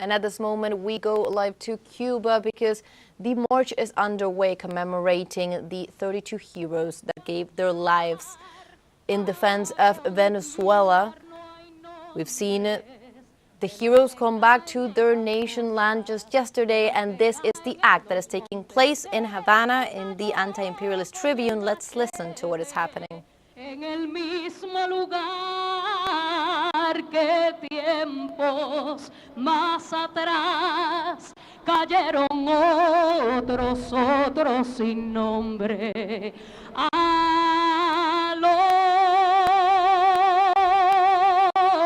And at this moment, we go live to Cuba because the march is underway commemorating the 32 heroes that gave their lives in defense of Venezuela. We've seen the heroes come back to their nation land just yesterday, and this is the act that is taking place in Havana in the Anti-Imperialist Tribune. Let's listen to what is happening. En el mismo lugar que tiempos más atrás cayeron otros sin nombre. A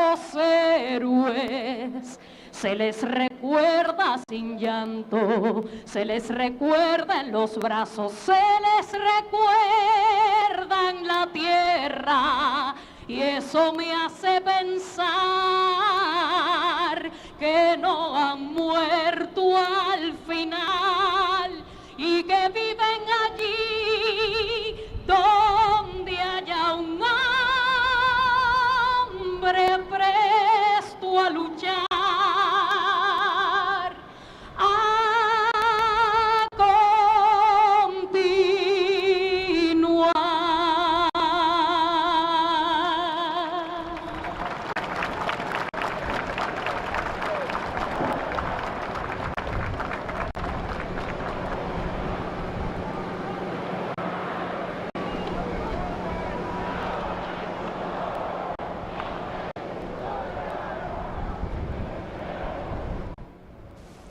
los héroes se les recuerda sin llanto, se les recuerda en los brazos, se les recuerda en la tierra, y eso me hace pensar que no han muerto al final y que viven allí donde haya un hombre presto a luchar.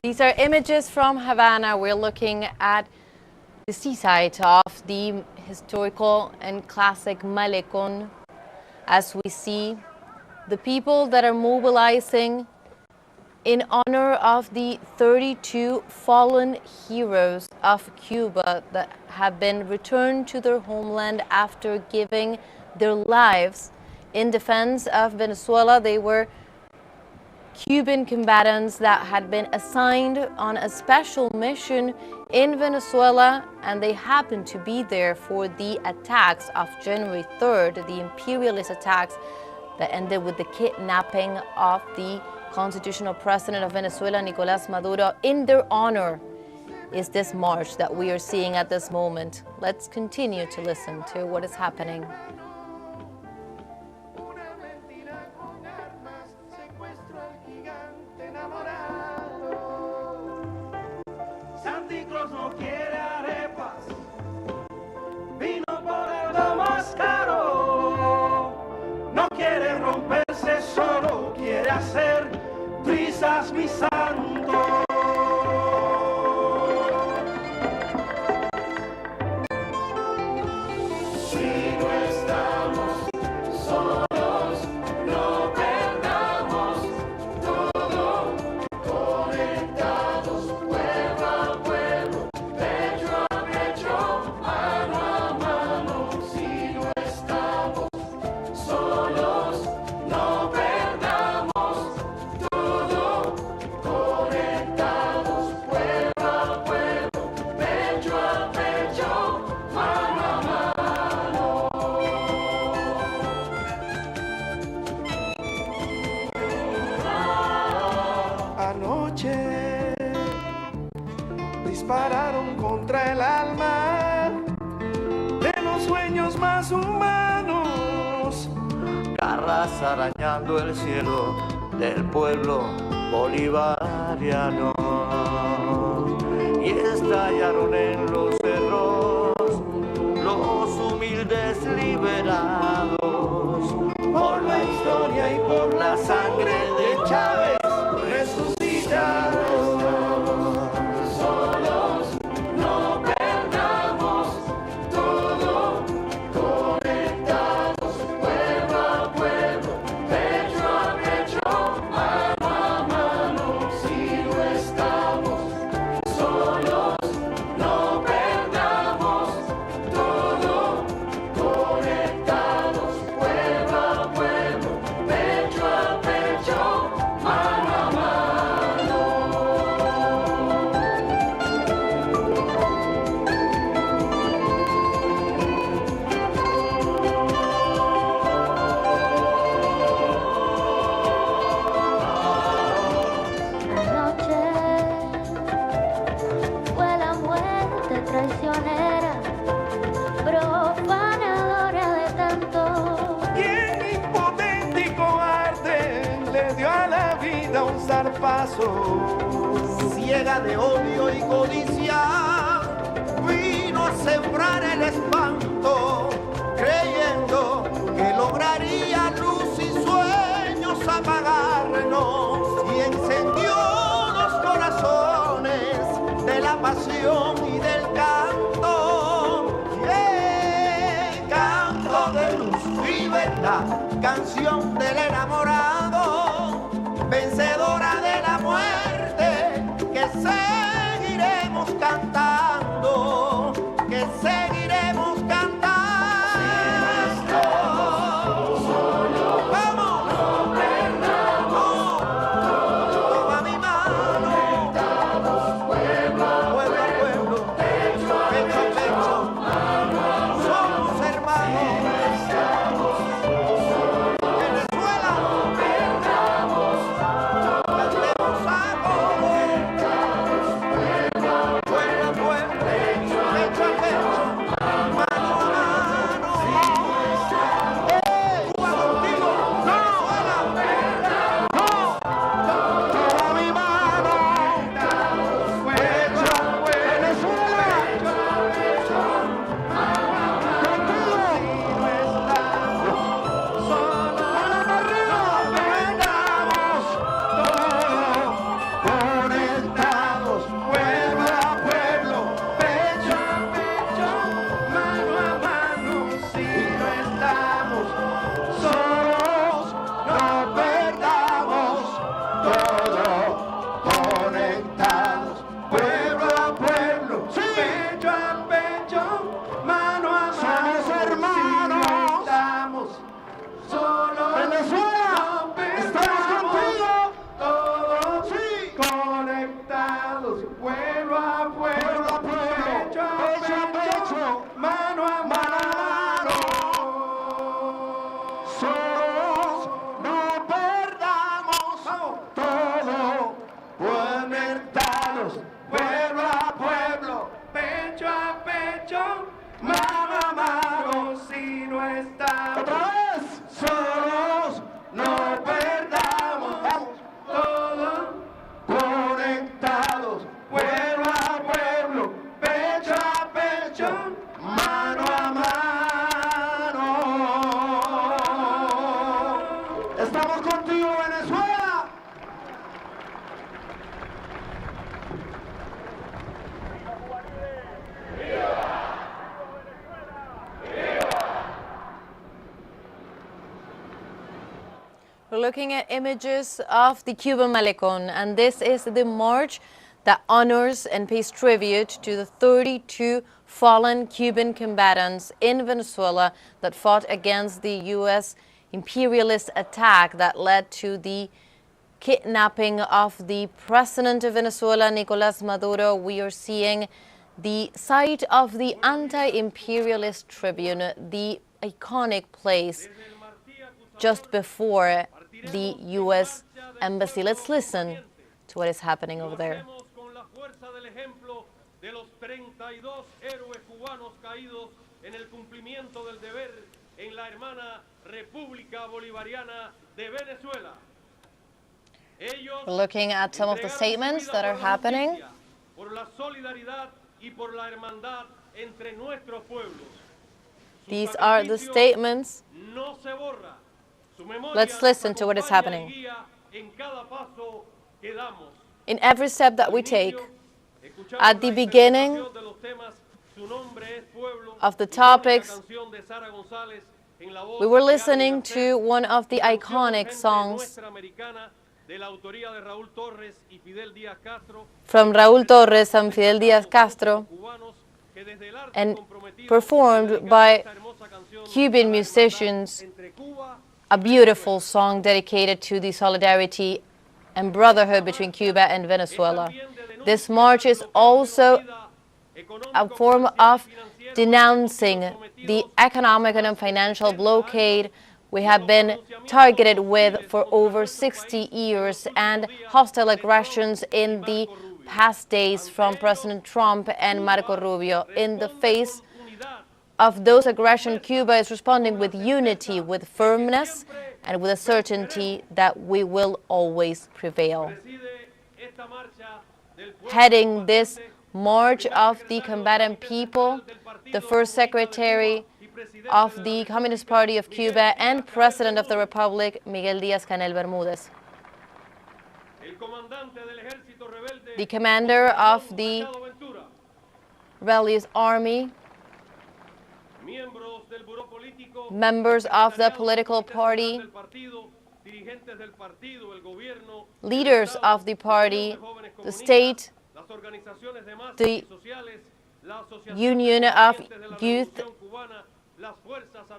These are images from Havana. We're looking at the seaside of the historical and classic Malecón as we see the people that are mobilizing in honor of the 32 fallen heroes of Cuba that have been returned to their homeland after giving their lives in defense of Venezuela. They were Cuban combatants that had been assigned on a special mission in Venezuela, and they happened to be there for the attacks of January 3rd, the imperialist attacks that ended with the kidnapping of the constitutional president of Venezuela, Nicolás Maduro. In their honor is this march that we are seeing at this moment. Let's continue to listen to what is happening. No quiere arepas, vino por algo más caro, no quiere romperse solo, quiere hacer trizas mi santo. Si no estamos solos, no perdamos todo, conectados, pueblo a pueblo. Dispararon contra el alma de los sueños más humanos, garras arañando el cielo del pueblo bolivariano, y estallaron en los cerros los humildes liberados por la historia y por la sangre de Chávez resucitados. Pecho paso, ciega de odio y codicia, vino a sembrar el espanto, creyendo que lograría luz y sueños apagarnos, y encendió los corazones de la pasión y del canto. Yeah, canto de luz y verdad, canción del enamorado, vencedora de la muerte, que seguiremos cantando, que seguiremos cantando. ¡Vamos! Toma mi mano, pueblo a pueblo, pecho a pecho, somos hermanos. Venezuela, cantemos a todos, pueblo a pueblo, pecho a pecho, mano a mano. Cuba contigo, Venezuela, toma mi mano, pecho a pueblo, Venezuela, conectados, pueblo a pueblo, pecho a pecho, mano a mano. Si no estamos solos, no perdamos todo. Conectados, pueblo a pueblo, pecho a pecho, mano a mano. Somos hermanos. Si no estamos solos, Venezuela, estamos contigo. Todos conectados, pueblo a pueblo, pecho a pecho, mano a mano. Solos no perdamos todo, conectados, pueblo a pueblo, pecho a pecho, mano a mano. Si no estamos otra vez solos, no perdamos todo, conectados, pueblo a pueblo, pecho a pecho, mano a mano. Estamos contigo, Venezuela. We're looking at images of the Cuban Malecón, and this is the march that honors and pays tribute to the 32 fallen Cuban combatants in Venezuela that fought against the U.S. imperialist attack that led to the kidnapping of the president of Venezuela, Nicolás Maduro. We are seeing the site of the anti-imperialist tribune, the iconic place just before the U.S. embassy. Let's listen to what is happening over there. Con la fuerza del ejemplo de los 32 héroes cubanos caídos en el cumplimiento del deber en la hermana República Bolivariana de Venezuela. We're looking at some of the statements that are happening. Por la solidaridad y por la hermandad entre nuestros pueblos. These are the statements. No se borra. Let's listen to what is happening. In every step that we take, at the beginning of the topics, we were listening to one of the iconic songs from Raúl Torres and Fidel Díaz Castro, and performed by Cuban musicians, a beautiful song dedicated to the solidarity and brotherhood between Cuba and Venezuela. This march is also a form of denouncing the economic and financial blockade we have been targeted with for over 60 years and hostile aggressions in the past days from President Trump and Marco Rubio. In the face of those aggressions, Cuba is responding with unity, with firmness, and with a certainty that we will always prevail. heading this march of the combatant people, the first secretary of the Communist Party of Cuba and President of the Republic, Miguel Díaz-Canel Bermúdez. The commander of the rebellious army, members of the political party, leaders of the party, the state, the Union of Youth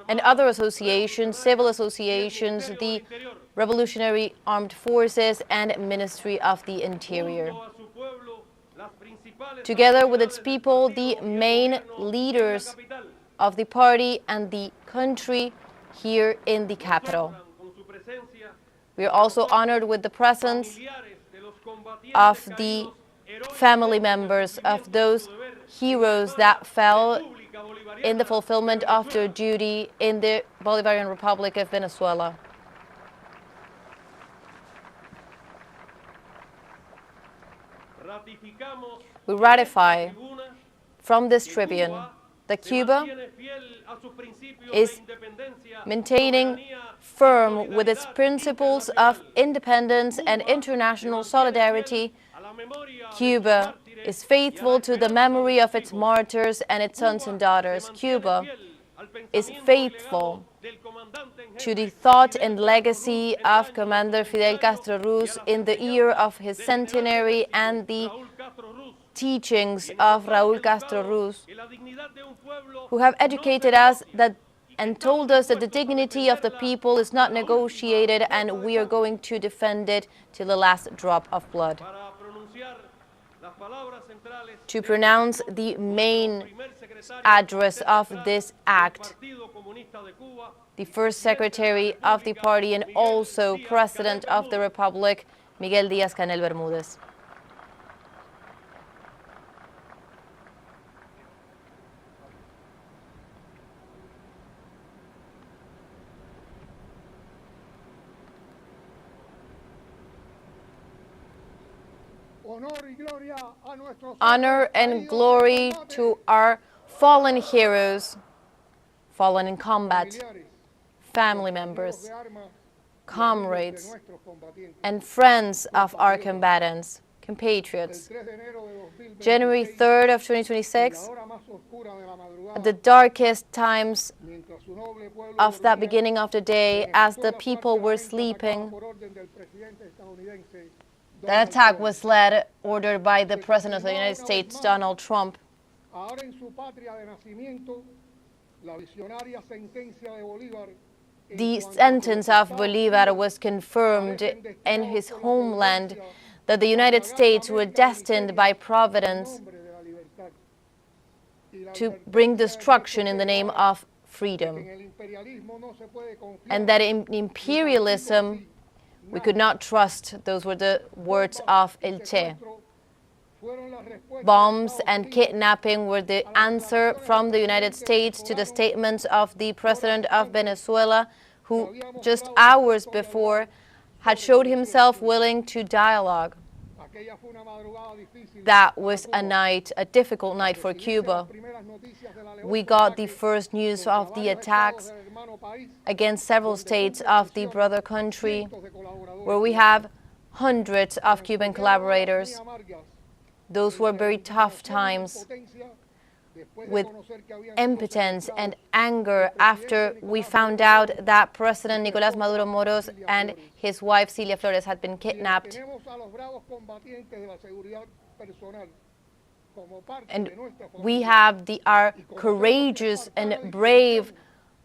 and other associations, civil associations, the Revolutionary Armed Forces and Ministry of the Interior. Together with its people, the main leaders of the party and the country here in the capital. We are also honored with the presence of the family members of those heroes that fell in the fulfillment of their duty in the Bolivarian Republic of Venezuela. We ratify from this tribune that Cuba is maintaining firm with its principles of independence and international solidarity. Cuba is faithful to the memory of its martyrs and its sons and daughters. Cuba is faithful to the thought and legacy of Commander Fidel Castro Ruz in the year of his centenary and the teachings of Raúl Castro Ruz, who have educated us and told us that the dignity of the people is not negotiated and we are going to defend it till the last drop of blood. To pronounce the main address of this act, the first secretary of the party and also President of the Republic, Miguel Díaz-Canel Bermúdez. Honor and glory to our fallen heroes, fallen in combat, family members, comrades, and friends of our combatants, compatriots. January 3rd of 2026, at the darkest times of that beginning of the day, as the people were sleeping, the attack was ordered by the President of the United States, Donald Trump. The sentence of Bolívar was confirmed in his homeland that the United States were destined by Providence to bring destruction in the name of freedom, and that in imperialism we could not trust. Those were the words of El Che. Bombs and kidnapping were the answer from the United States to the statements of the President of Venezuela, who just hours before had showed himself willing to dialogue. That was a difficult night for Cuba. We got the first news of the attacks against several states of the brother country, where we have hundreds of Cuban collaborators. Those were very tough times, with impotence and anger after we found out that President Nicolás Maduro Moros and his wife Cilia Flores had been kidnapped. And we have our courageous and brave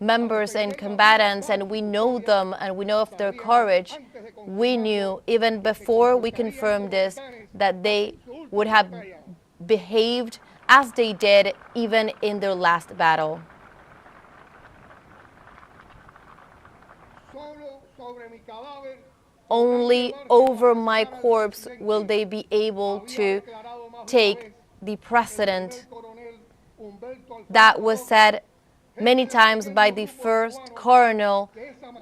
members and combatants, and we know them and we know of their courage. We knew, even before we confirmed this, that they would have behaved as they did even in their last battle. Only over my corpse will they be able to take the precedent that was said many times by the first colonel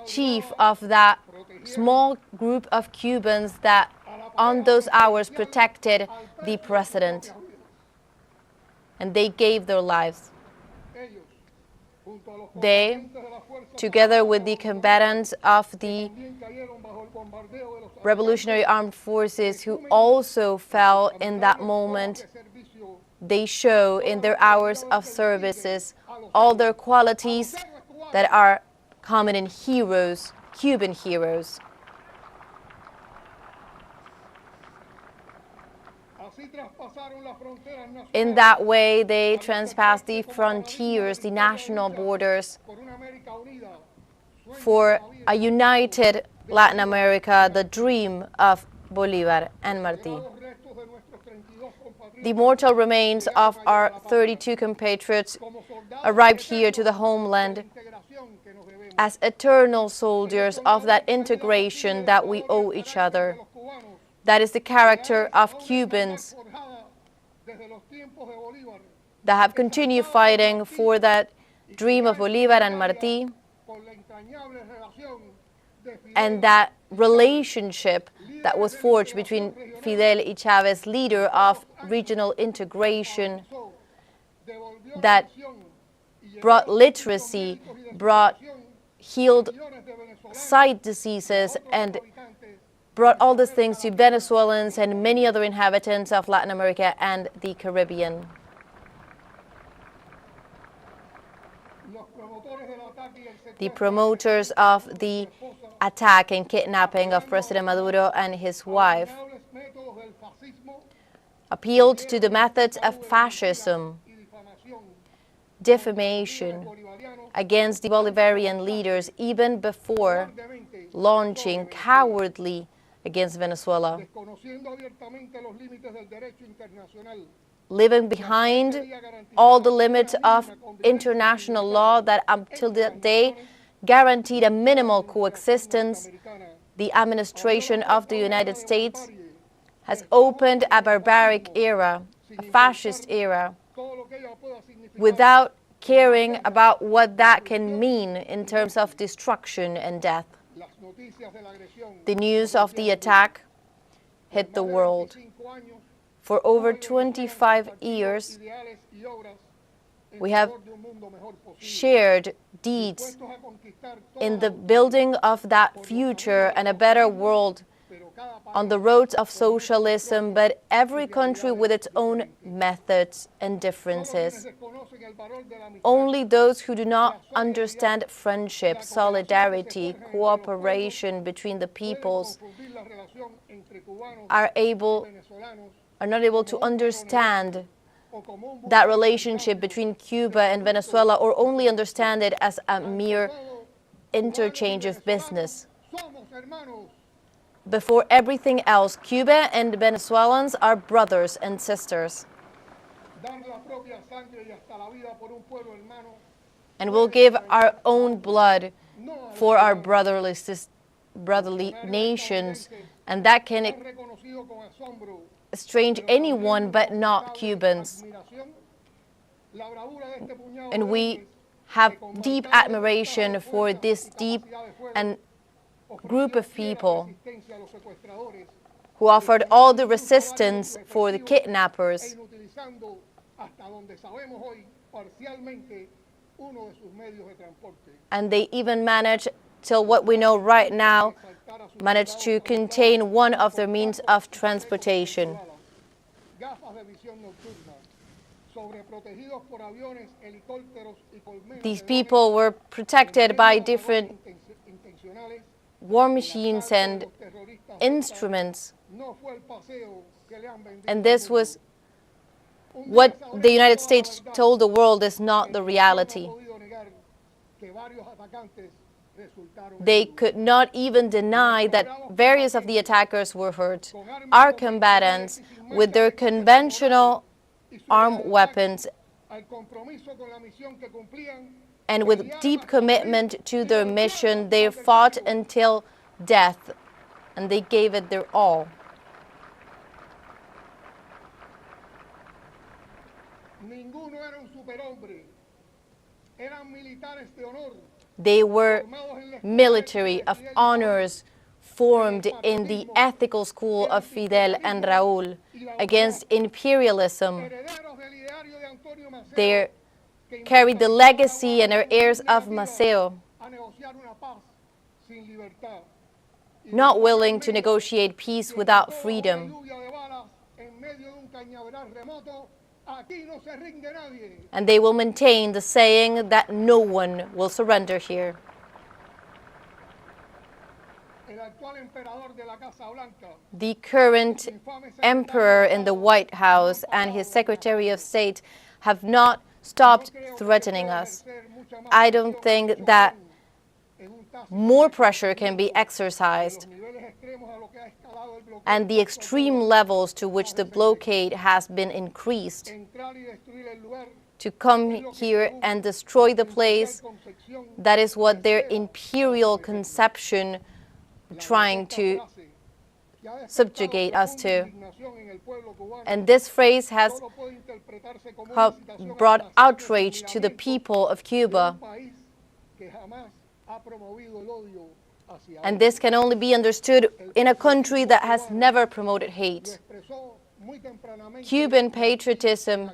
chief of that small group of Cubans that on those hours protected the president, and they gave their lives. They, together with the combatants of the Revolutionary Armed Forces who also fell in that moment, they show in their hours of services all their qualities that are common in heroes, Cuban heroes. In that way, they transpassed the frontiers, the national borders, for a united Latin America, the dream of Bolívar and Martí. The mortal remains of our 32 compatriots arrived here to the homeland as eternal soldiers of that integration that we owe each other. That is the character of Cubans that have continued fighting for that dream of Bolívar and Martí, and that relationship that was forged between Fidel y Chávez, leader of regional integration, that brought literacy, healed sight diseases, and brought all these things to Venezuelans and many other inhabitants of Latin America and the Caribbean. The promoters of the attack and kidnapping of President Maduro and his wife appealed to the methods of fascism, defamation against the Bolivarian leaders, even before launching cowardly against Venezuela, leaving behind all the limits of international law that until that day guaranteed a minimal coexistence. The administration of the United States has opened a barbaric era, a fascist era, without caring about what that can mean in terms of destruction and death. The news of the attack hit the world. For over 25 years, we have shared deeds in the building of that future and a better world on the roads of socialism, but every country with its own methods and differences. Only those who do not understand friendship, solidarity, cooperation between the peoples are not able to understand that relationship between Cuba and Venezuela, or only understand it as a mere interchange of business. Before everything else, Cuba and Venezuelans are brothers and sisters. And we'll give our own blood for our brotherly nations, and that can estrange anyone but not Cubans. And we have deep admiration for this deep and group of people who offered all the resistance for the kidnappers, and they even managed, till what we know right now, managed to contain one of their means of transportation. These people were protected by different war machines and instruments, and this was what the United States told the world is not the reality. They could not even deny that various of the attackers were hurt. Our combatants, with their conventional armed weapons and with deep commitment to their mission, they fought until death, and they gave it their all. They were military of honors formed in the ethical school of Fidel and Raúl against imperialism. They carried the legacy and are heirs of Maceo, not willing to negotiate peace without freedom. And they will maintain the saying that no one will surrender here. The current emperor in the White House and his Secretary of State have not stopped threatening us. I don't think that more pressure can be exercised, and the extreme levels to which the blockade has been increased to come here and destroy the place, that is what their imperial conception trying to subjugate us to. And this phrase has brought outrage to the people of Cuba. And this can only be understood in a country that has never promoted hate. Cuban patriotism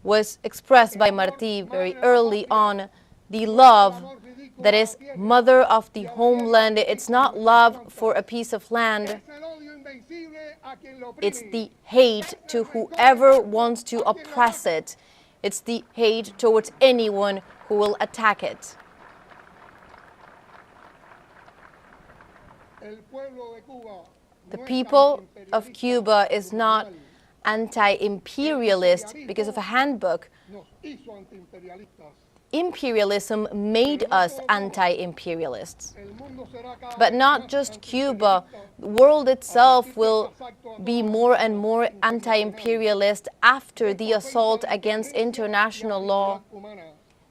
was expressed by Martí very early on. The love that is mother of the homeland, it's not love for a piece of land. It's the hate to whoever wants to oppress it. It's the hate towards anyone who will attack it. The people of Cuba is not anti-imperialist because of a handbook. Imperialism made us anti-imperialists. But not just Cuba. The world itself will be more and more anti-imperialist after the assault against international law,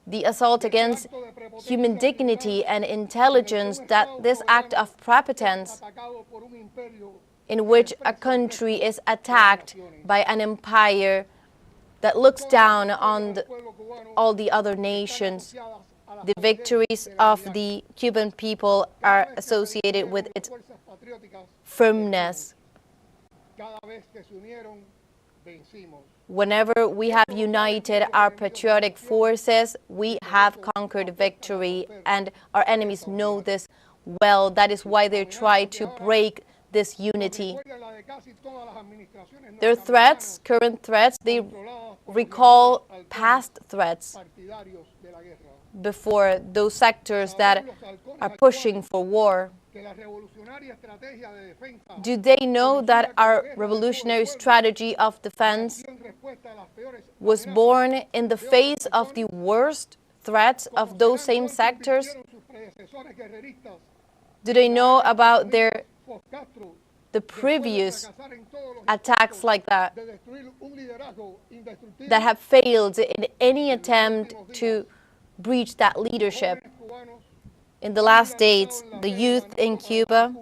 the assault against human dignity and intelligence, that this act of prepotence in which a country is attacked by an empire that looks down on all the other nations. The victories of the Cuban people are associated with its firmness. Whenever we have united our patriotic forces, we have conquered victory, and our enemies know this well. That is why they try to break this unity. Their threats, current threats, they recall past threats before those sectors that are pushing for war. Do they know that our revolutionary strategy of defense was born in the face of the worst threats of those same sectors? Do they know about the previous attacks like that have failed in any attempt to breach that leadership? In the last days, the youth in Cuba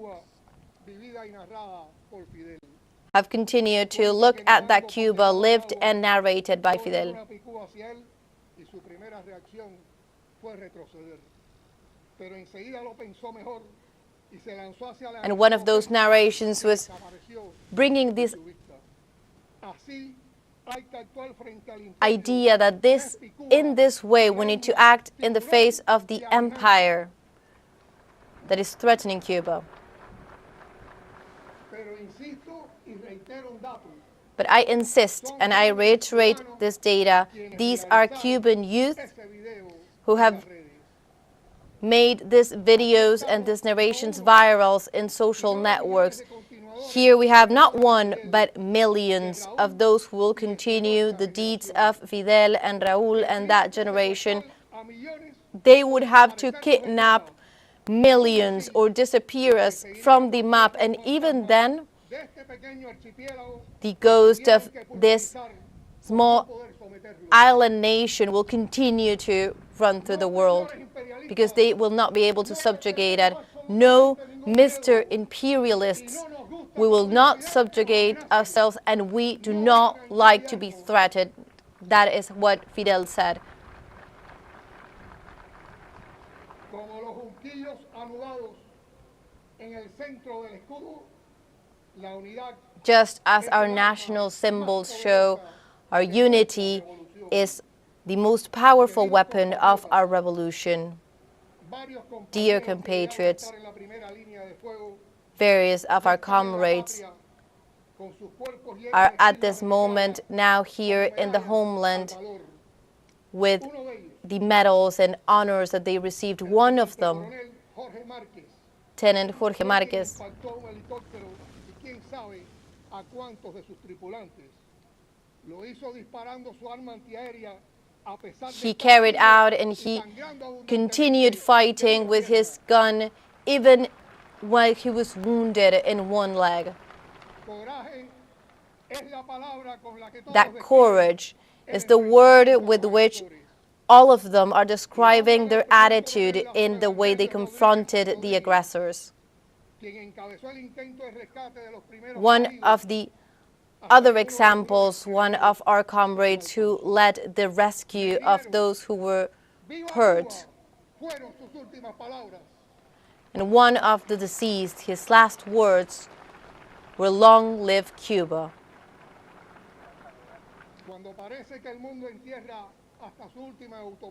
have continued to look at that Cuba lived and narrated by Fidel. And one of those narrations was bringing this idea that in this way we need to act in the face of the empire that is threatening Cuba. But I insist and I reiterate this data. These are Cuban youth who have made these videos and these narrations viral in social networks. Here we have not one, but millions of those who will continue the deeds of Fidel and Raúl and that generation. They would have to kidnap millions or disappear us from the map, and even then, the ghost of this small island nation will continue to run through the world because they will not be able to subjugate it. No, Mr. Imperialists, we will not subjugate ourselves, and we do not like to be threatened. That is what Fidel said. en el centro del escudo, la unidad Just as our national symbols show, our unity is the most powerful weapon of our revolution. Dear compatriots, various of our comrades are at this moment now here in the homeland with the medals and honors that they received. One of them, Lieutenant Jorge Marquez, he carried out and he continued fighting with his gun even while he was wounded in one leg. That courage is the word with which all of them are describing their attitude in the way they confronted the aggressors. One of the other examples, one of our comrades who led the rescue of those who were hurt. And one of the deceased, his last words were, "Long live Cuba."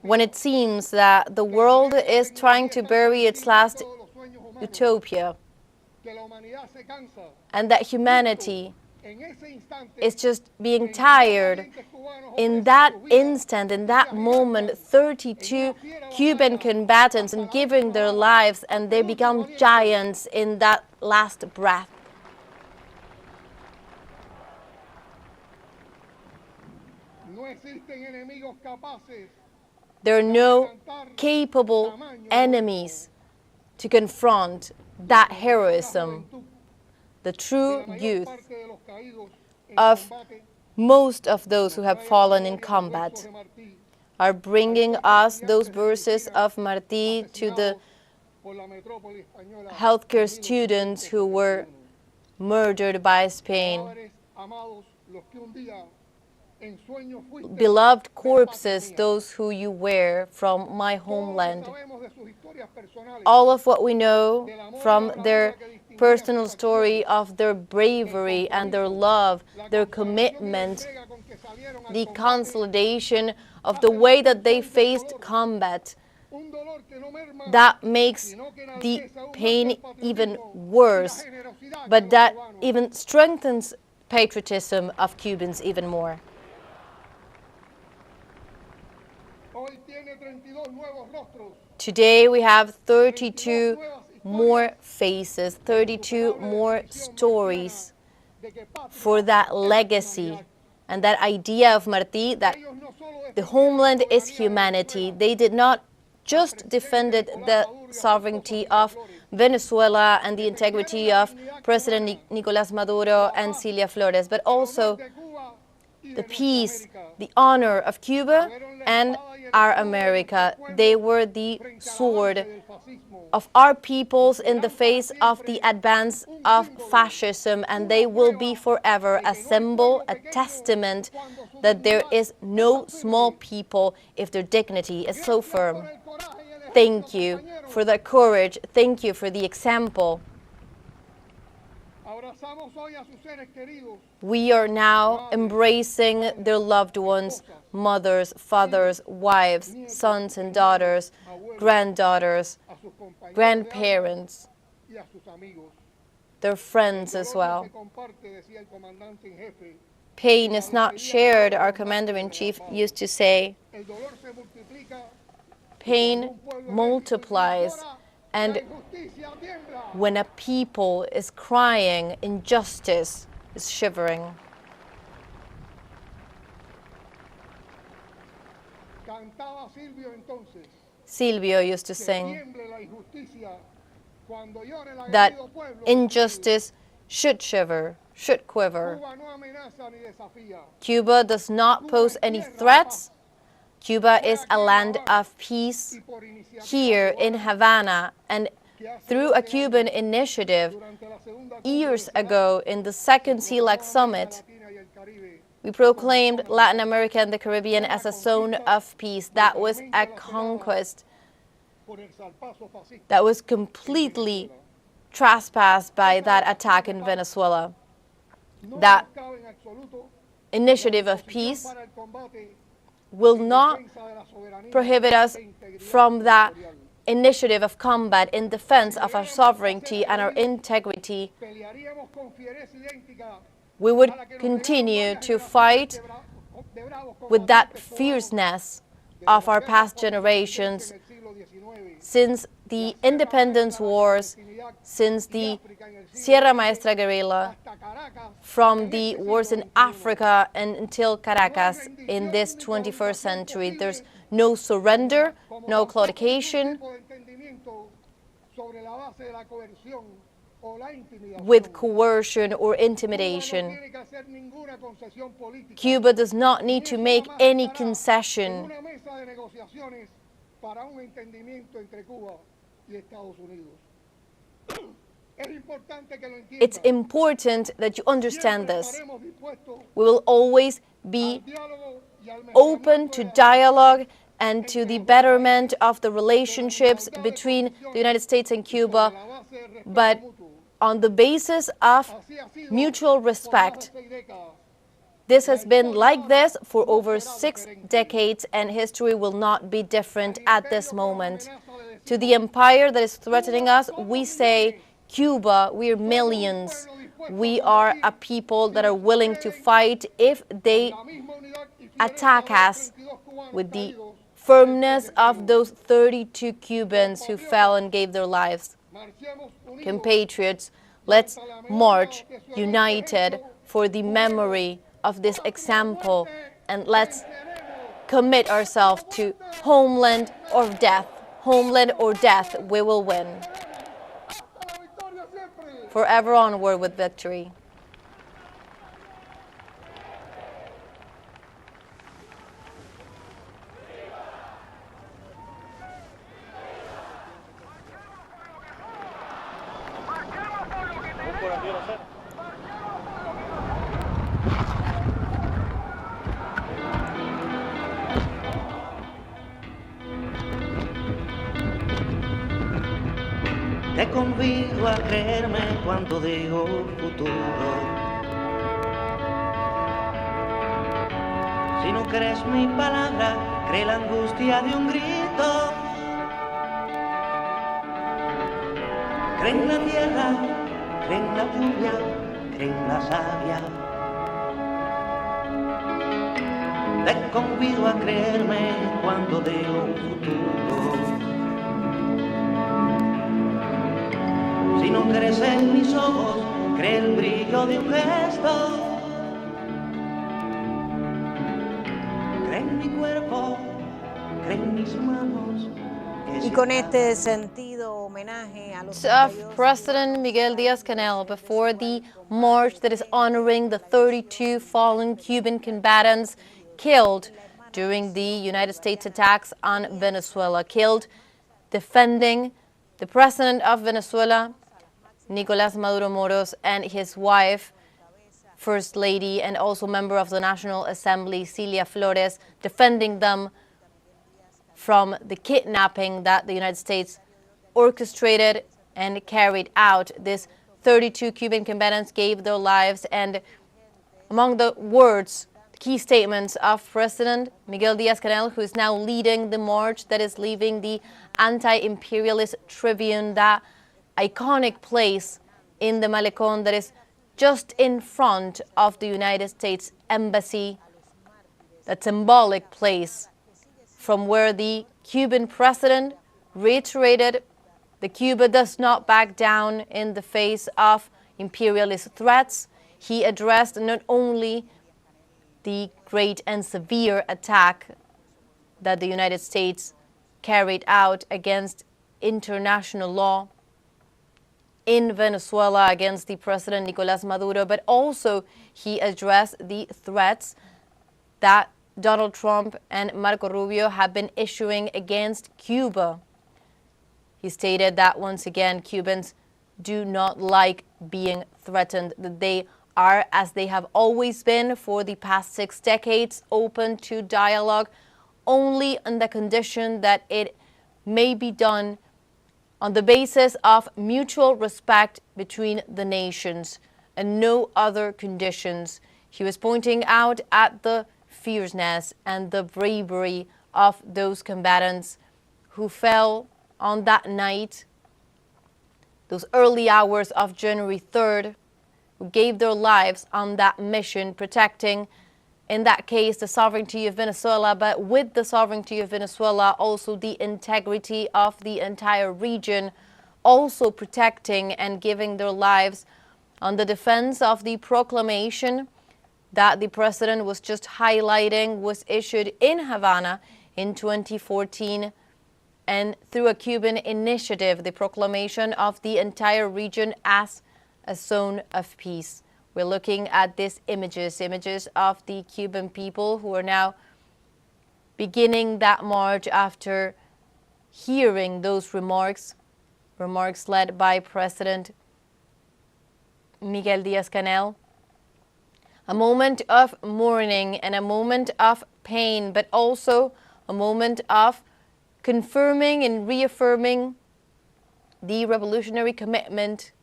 When it seems that the world is trying to bury its last utopia, and that humanity is just being tired, in that instant, in that moment, 32 Cuban combatants and giving their lives, and they become giants in that last breath. There are no capable enemies to confront that heroism. The true youth of most of those who have fallen in combat are bringing us those verses of Martí to the healthcare students who were murdered by Spain. Beloved corpses, those who you wear from my homeland. All of what we know from their personal story of their bravery and their love, their commitment, the consolidation of the way that they faced combat, that makes the pain even worse, but that even strengthens patriotism of Cubans even more. Today we have 32 more faces, 32 more stories for that legacy and that idea of Martí that the homeland is humanity. They did not just defend the sovereignty of Venezuela and the integrity of President Nicolás Maduro and Cilia Flores, but also the peace, the honor of Cuba and our America. They were the sword of our peoples in the face of the advance of fascism, and they will be forever a symbol, a testament that there is no small people if their dignity is so firm. Thank you for the courage. Thank you for the example. We are now embracing their loved ones, mothers, fathers, wives, sons and daughters, granddaughters, grandparents, their friends as well. Pain is not shared, our commander-in-chief used to say. Pain multiplies, and when a people is crying, injustice is shivering. Silvio used to sing that injustice should shiver, should quiver. Cuba does not pose any threats. Cuba is a land of peace. Here in Havana, and through a Cuban initiative, years ago in the second CELAC summit, we proclaimed Latin America and the Caribbean as a zone of peace. That was a conquest that was completely trespassed by that attack in Venezuela. That initiative of peace will not prohibit us from that initiative of combat in defense of our sovereignty and our integrity. We would continue to fight with that fierceness of our past generations. Since the independence wars, since the Sierra Maestra guerrilla, from the wars in Africa and until Caracas in this 21st century, there's no surrender, no claudication with coercion or intimidation. Cuba does not need to make any concession. It's important that you understand this. We will always be open to dialogue and to the betterment of the relationships between the United States and Cuba, but on the basis of mutual respect. This has been like this for over 6 decades, and history will not be different at this moment. To the empire that is threatening us, we say, Cuba, we're millions. We are a people that are willing to fight if they attack us with the firmness of those 32 Cubans who fell and gave their lives. Compatriots, let's march united for the memory of this example, and let's commit ourselves to homeland or death. Homeland or death, we will win. Forever onward with victory. Te convido a creerme cuando digo futuro. Si no crees mi palabra, cree la angustia de un grito. Cree en la tierra, cree en la lluvia, cree en la savia. Te convido a creerme cuando digo futuro. Si no crees en mis ojos, cree el brillo de un gesto. Cree en mi cuerpo, cree en mis manos. Y con este sentido homenaje a los Of President Miguel Díaz-Canel before the march that is honoring the 32 fallen Cuban combatants killed during the United States attacks on Venezuela, killed defending the president of Venezuela, Nicolás Maduro Moros, and his wife, First Lady, and also member of the National Assembly, Cilia Flores, defending them from the kidnapping that the United States orchestrated and carried out. These 32 Cuban combatants gave their lives, and among the words, key statements of President Miguel Díaz-Canel, who is now leading the march that is leaving the anti-imperialist tribune, that iconic place in the Malecón that is just in front of the United States Embassy, that symbolic place from where the Cuban president reiterated that Cuba does not back down in the face of imperialist threats. He addressed not only the great and severe attack that the United States carried out against international law in Venezuela against the president Nicolás Maduro, but also he addressed the threats that Donald Trump and Marco Rubio have been issuing against Cuba. He stated that once again, Cubans do not like being threatened, that they are, as they have always been for the past 6 decades, open to dialogue only on the condition that it may be done on the basis of mutual respect between the nations and no other conditions. He was pointing out at the fierceness and the bravery of those combatants who fell on that night, those early hours of January 3rd, who gave their lives on that mission, protecting, in that case, the sovereignty of Venezuela, but with the sovereignty of Venezuela, also the integrity of the entire region, also protecting and giving their lives on the defense of the proclamation that the president was just highlighting was issued in Havana in 2014, and through a Cuban initiative, the proclamation of the entire region as a zone of peace. We're looking at these images of the Cuban people who are now beginning that march after hearing those remarks led by President Miguel Díaz-Canel. A moment of mourning and a moment of pain, but also a moment of confirming and reaffirming the revolutionary commitment.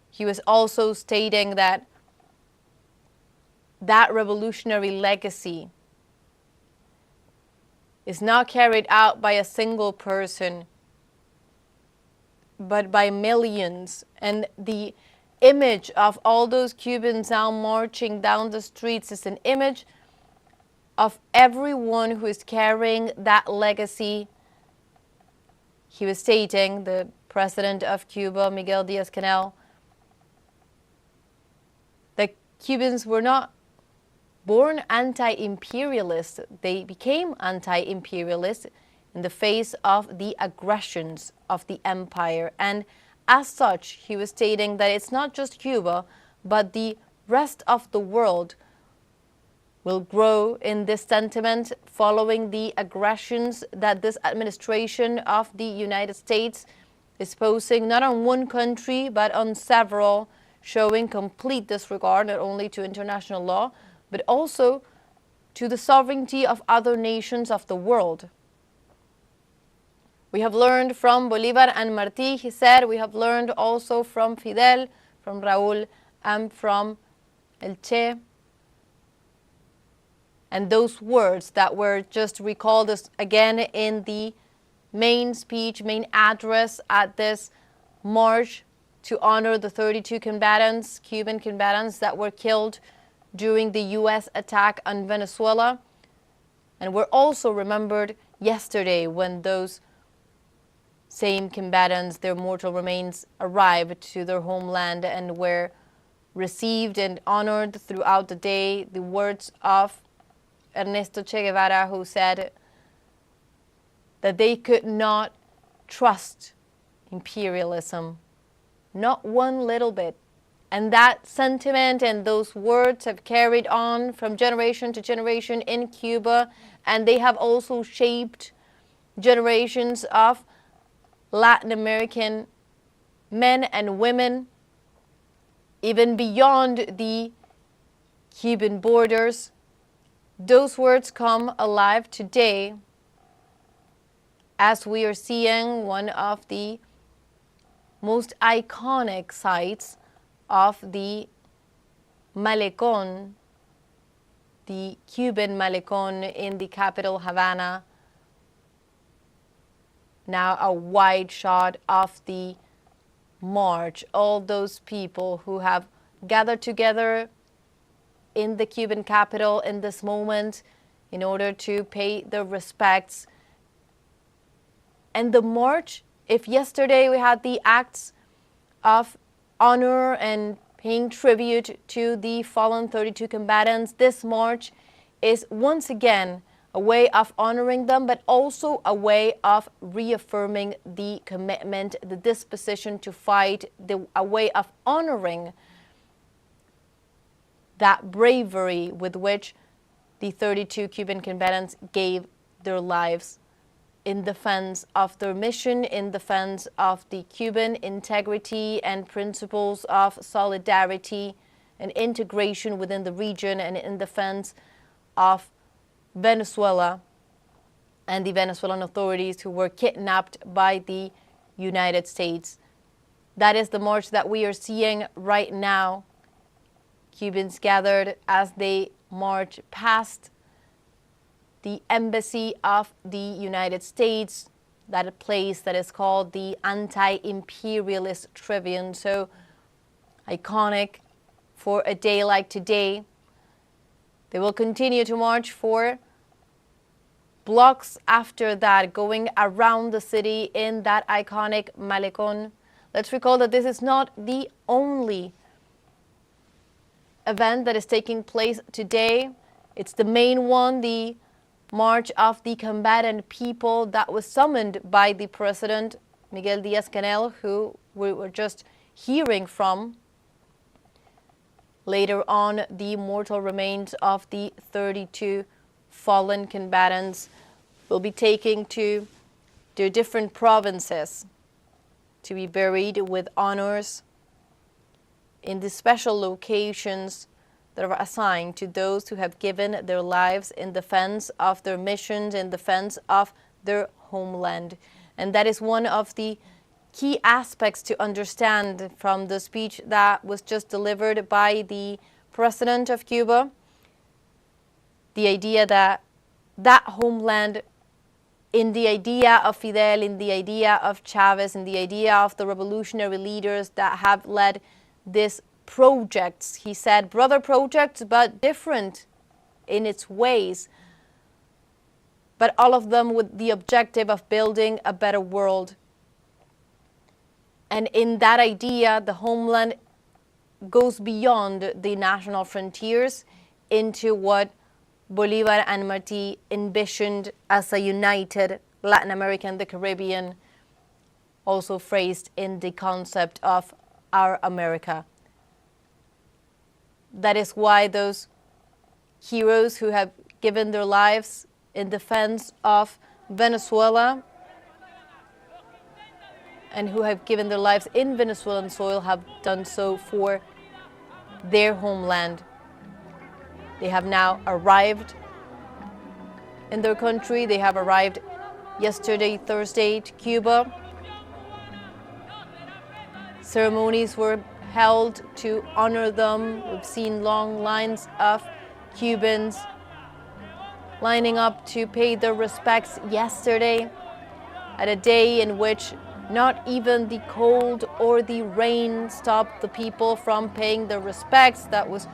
He was also stating that that revolutionary legacy is not carried out by a single person, but by millions. And the image of all those Cubans now marching down the streets is an image of everyone who is carrying that legacy. He was stating, the president of Cuba, Miguel Díaz-Canel, that Cubans were not born anti-imperialist. They became anti-imperialist in the face of the aggressions of the empire. And as such, he was stating that it's not just Cuba, but the rest of the world will grow in this sentiment following the aggressions that this administration of the United States is posing not on one country, but on several, showing complete disregard not only to international law, but also to the sovereignty of other nations of the world. We have learned from Bolívar and Martí, he said. We have learned also from Fidel, from Raúl, and from El Che. And those words that were just recalled again in the main speech, main address at this march to honor the 32 combatants, Cuban combatants that were killed during the U.S. attack on Venezuela, and were also remembered yesterday when those same combatants, their mortal remains, arrived to their homeland and were received and honored throughout the day. The words of Ernesto Che Guevara, who said that they could not trust imperialism, not one little bit. And that sentiment and those words have carried on from generation to generation in Cuba, and they have also shaped generations of Latin American men and women, even beyond the Cuban borders. Those words come alive today as we are seeing one of the most iconic sites of the Malecón, the Cuban Malecón in the capital Havana. Now a wide shot of the march, all those people who have gathered together in the Cuban capital in this moment in order to pay their respects. And the march, if yesterday we had the acts of honor and paying tribute to the fallen 32 combatants, this march is once again a way of honoring them, but also a way of reaffirming the commitment, the disposition to fight, a way of honoring that bravery with which the 32 Cuban combatants gave their lives in defense of their mission, in defense of the Cuban integrity and principles of solidarity and integration within the region, and in defense of Venezuela and the Venezuelan authorities who were kidnapped by the United States. That is the march that we are seeing right now. Cubans gathered as they march past the embassy of the United States, that place that is called the Anti-Imperialist Tribune. So iconic for a day like today. They will continue to march for blocks after that, going around the city in that iconic Malecón. Let's recall that this is not the only event that is taking place today. It's the main one, the March of the Combatant People that was summoned by the President, Miguel Díaz-Canel, who we were just hearing from. Later on, the mortal remains of the 32 fallen combatants will be taken to their different provinces to be buried with honors in the special locations that are assigned to those who have given their lives in defense of their missions, in defense of their homeland. And that is one of the key aspects to understand from the speech that was just delivered by the President of Cuba. The idea that that homeland, in the idea of Fidel, in the idea of Chavez, in the idea of the revolutionary leaders that have led these projects, he said, brother projects, but different in its ways, but all of them with the objective of building a better world. And in that idea, the homeland goes beyond the national frontiers into what Bolívar and Martí envisioned as a united Latin America and the Caribbean, also phrased in the concept of our America. That is why those heroes who have given their lives in defense of Venezuela and who have given their lives in Venezuelan soil have done so for their homeland. They have now arrived in their country. They have arrived yesterday, Thursday, to Cuba. Ceremonies were held to honor them. We've seen long lines of Cubans lining up to pay their respects yesterday at a day in which not even the cold or the rain stopped the people from paying their respects. That was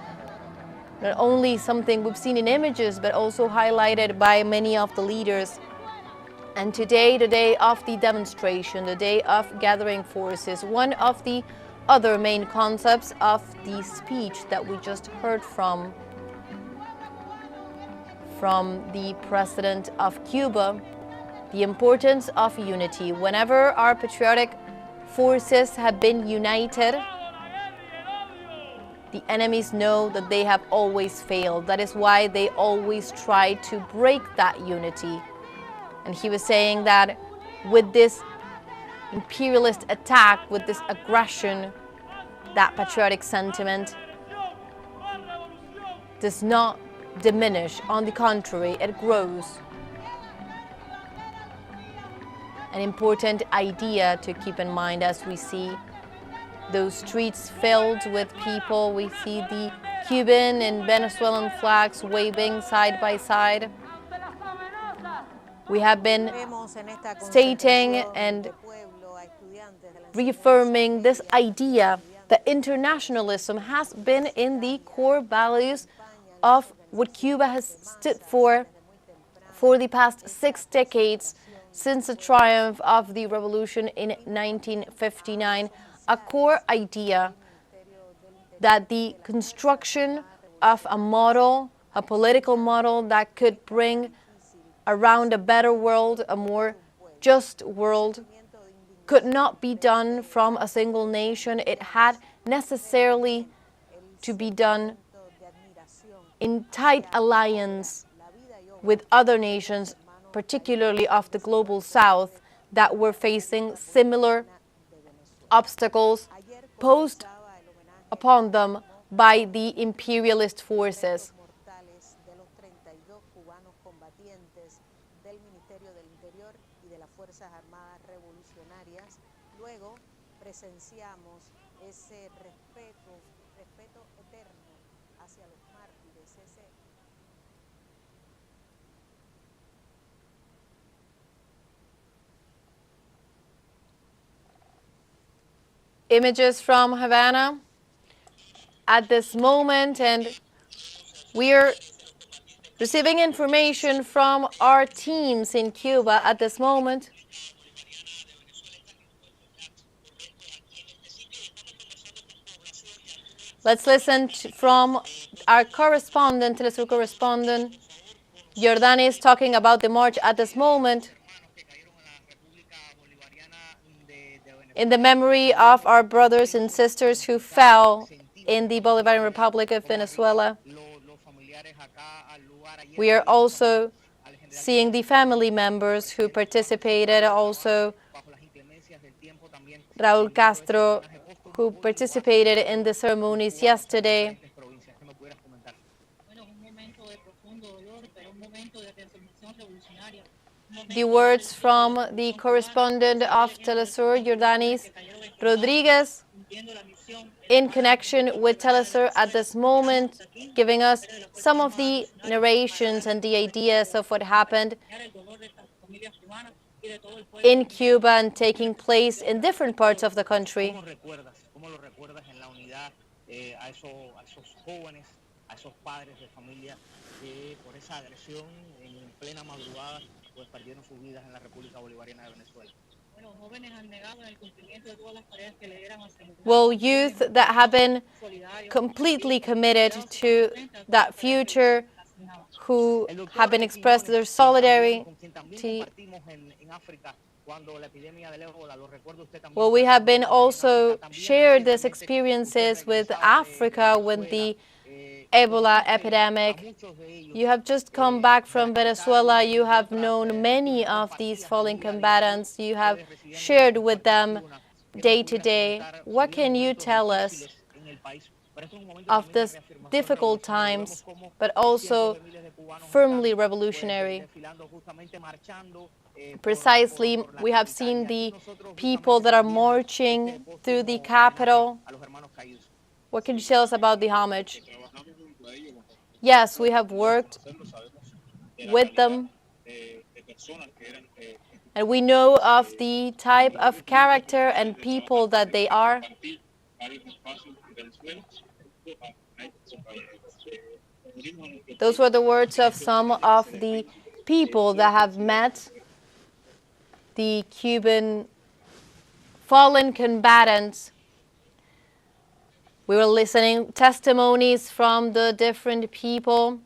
not only something we've seen in images, but also highlighted by many of the leaders. And today, the day of the demonstration, the day of gathering forces, one of the other main concepts of the speech that we just heard from the President of Cuba, the importance of unity. Whenever our patriotic forces have been united, the enemies know that they have always failed. That is why they always try to break that unity. And he was saying that with this imperialist attack, with this aggression, that patriotic sentiment does not diminish. On the contrary, it grows. An important idea to keep in mind as we see those streets filled with people. We see the Cuban and Venezuelan flags waving side by side. We have been stating and reaffirming this idea that internationalism has been in the core values of what Cuba has stood for the past 6 decades since the triumph of the revolution in 1959. A core idea that the construction of a model, a political model that could bring around a better world, a more just world, could not be done from a single nation. It had necessarily to be done in tight alliance with other nations, particularly of the global south, that were facing similar obstacles posed upon them by the imperialist forces. y de las Fuerzas Armadas Revolucionarias. Luego presenciamos ese respeto eterno hacia los mártires, ese images from Havana at this moment, and we're receiving information from our teams in Cuba at this moment. Let's listen from our correspondent, teleSUR correspondent, Jordani is talking about the march at this moment in the memory of our brothers and sisters who fell in the Bolivarian Republic of Venezuela. We are also seeing the family members who participated, also Raúl Castro, who participated in the ceremonies yesterday. The words from the correspondent of teleSUR, Jordanis Rodriguez, in connection with teleSUR at this moment, giving us some of the narrations and the ideas of what happened in Cuba and taking place in different parts of the country. Well, youth that have been completely committed to that future, who have been expressed their solidarity. Well, we have been also shared these experiences with Africa, with the Ebola epidemic. You have just come back from Venezuela. You have known many of these fallen combatants. You have shared with them day to day. What can you tell us of these difficult times, but also firmly revolutionary? Precisely, we have seen the people that are marching through the capital. What can you tell us about the homage? Yes, we have worked with them, and we know of the type of character and people that they are. Those were the words of some of the people that have met the Cuban fallen combatants. We were listening testimonies from the different people,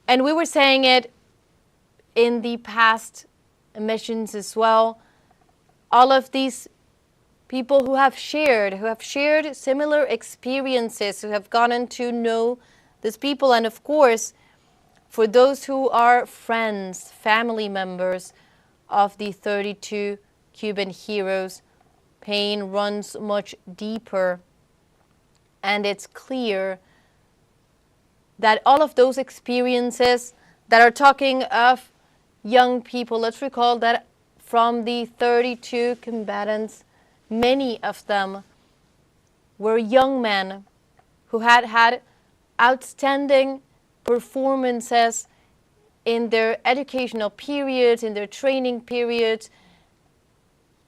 and we were saying it in the past emissions as well. All of these people who have shared similar experiences, who have gotten to know these people, and of course, for those who are friends, family members of the 32 Cuban heroes, pain runs much deeper, and it's clear that all of those experiences that are talking of young people, let's recall that from the 32 combatants, many of them were young men who had had outstanding performances in their educational periods, in their training periods,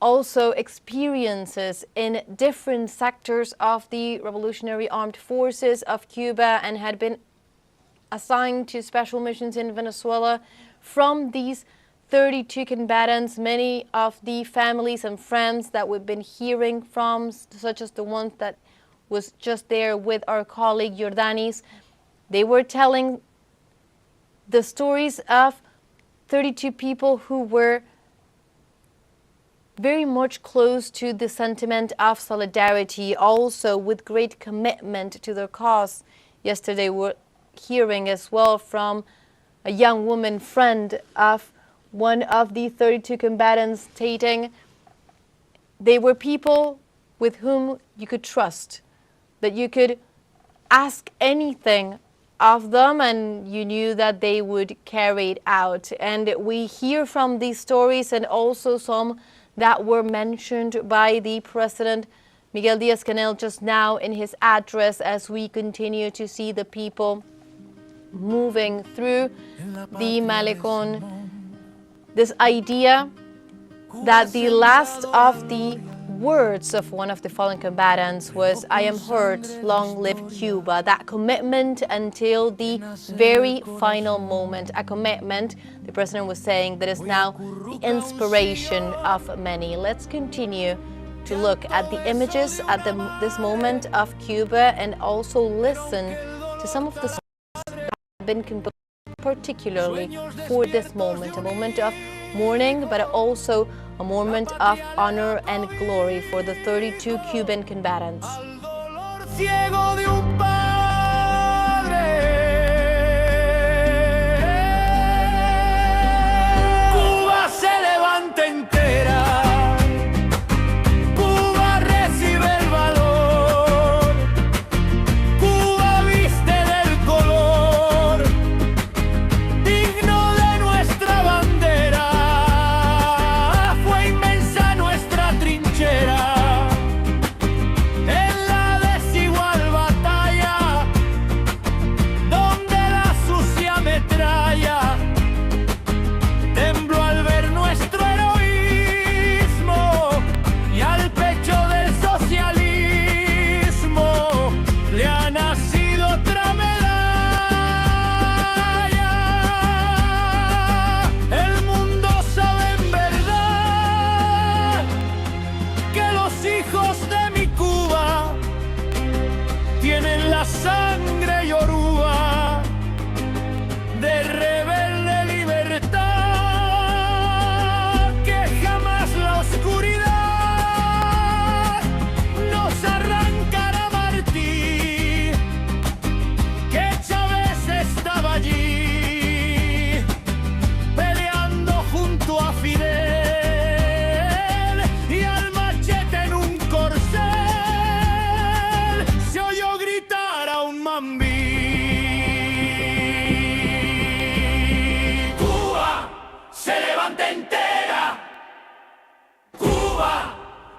also experiences in different sectors of the Revolutionary Armed Forces of Cuba, and had been assigned to special missions in Venezuela. From these 32 combatants, many of the families and friends that we've been hearing from, such as the ones that was just there with our colleague Jordanis, they were telling the stories of 32 people who were very much close to the sentiment of solidarity, also with great commitment to their cause. Yesterday we were hearing as well from a young woman friend of one of the 32 combatants stating they were people with whom you could trust, that you could ask anything of them, and you knew that they would carry it out. And we hear from these stories, and also some that were mentioned by the President Miguel Díaz-Canel just now in his address, as we continue to see the people moving through the Malecón. This idea that the last of the words of one of the fallen combatants was, "I am hurt, long live Cuba." That commitment until the very final moment, a commitment the president was saying that is now the inspiration of many. Let's continue to look at the images at this moment of Cuba, and also listen to some of the songs that have been composed particularly for this moment, a moment of mourning, but also a moment of honor and glory for the 32 Cuban combatants. Cuba se levanta entera.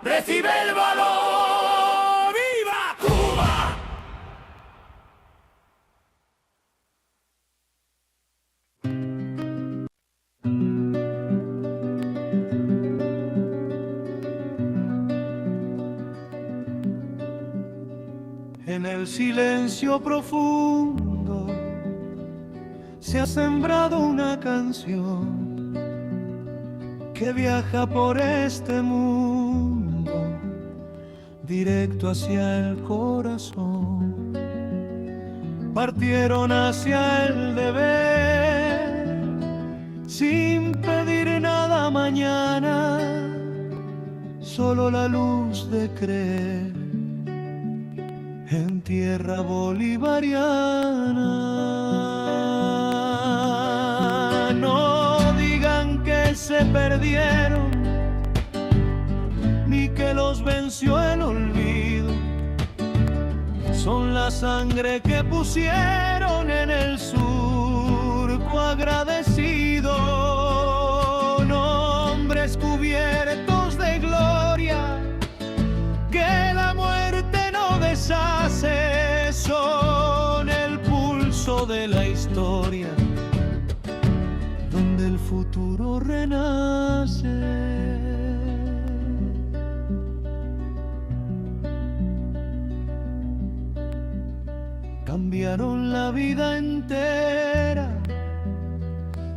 Recibe el valor, ¡viva Cuba! En el silencio profundo se ha sembrado una canción que viaja por este mundo directo hacia el corazón. Partieron hacia el deber sin pedir nada mañana, solo la luz de creer en tierra bolivariana. No digan que se perdieron ni que los venció el olvido, son la sangre que pusieron en el surco agradecido, nombres cubiertos de gloria que la muerte no deshace, son el pulso de la historia donde el futuro renace. Cambiaron la vida entera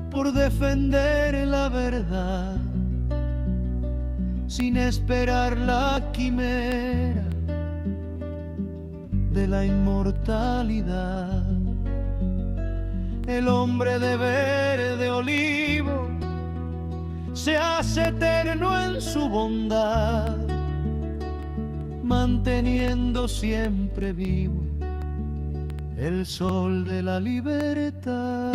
por defender la verdad, sin esperar la quimera de la inmortalidad. El hombre de verde olivo se hace eterno en su bondad, manteniendo siempre vivo el sol de la libertad.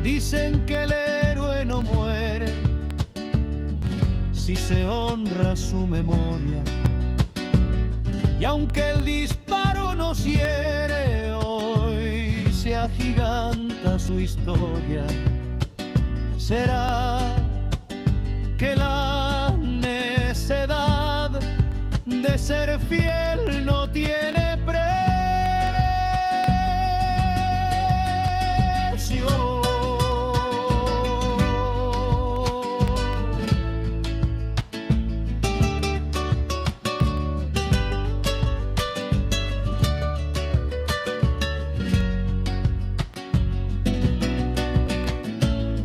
Dicen que el héroe no muere si se honra su memoria, Y aunque el disparo nos hiere, hoy se agiganta su historia. Será que la necedad de ser fiel no tiene precio.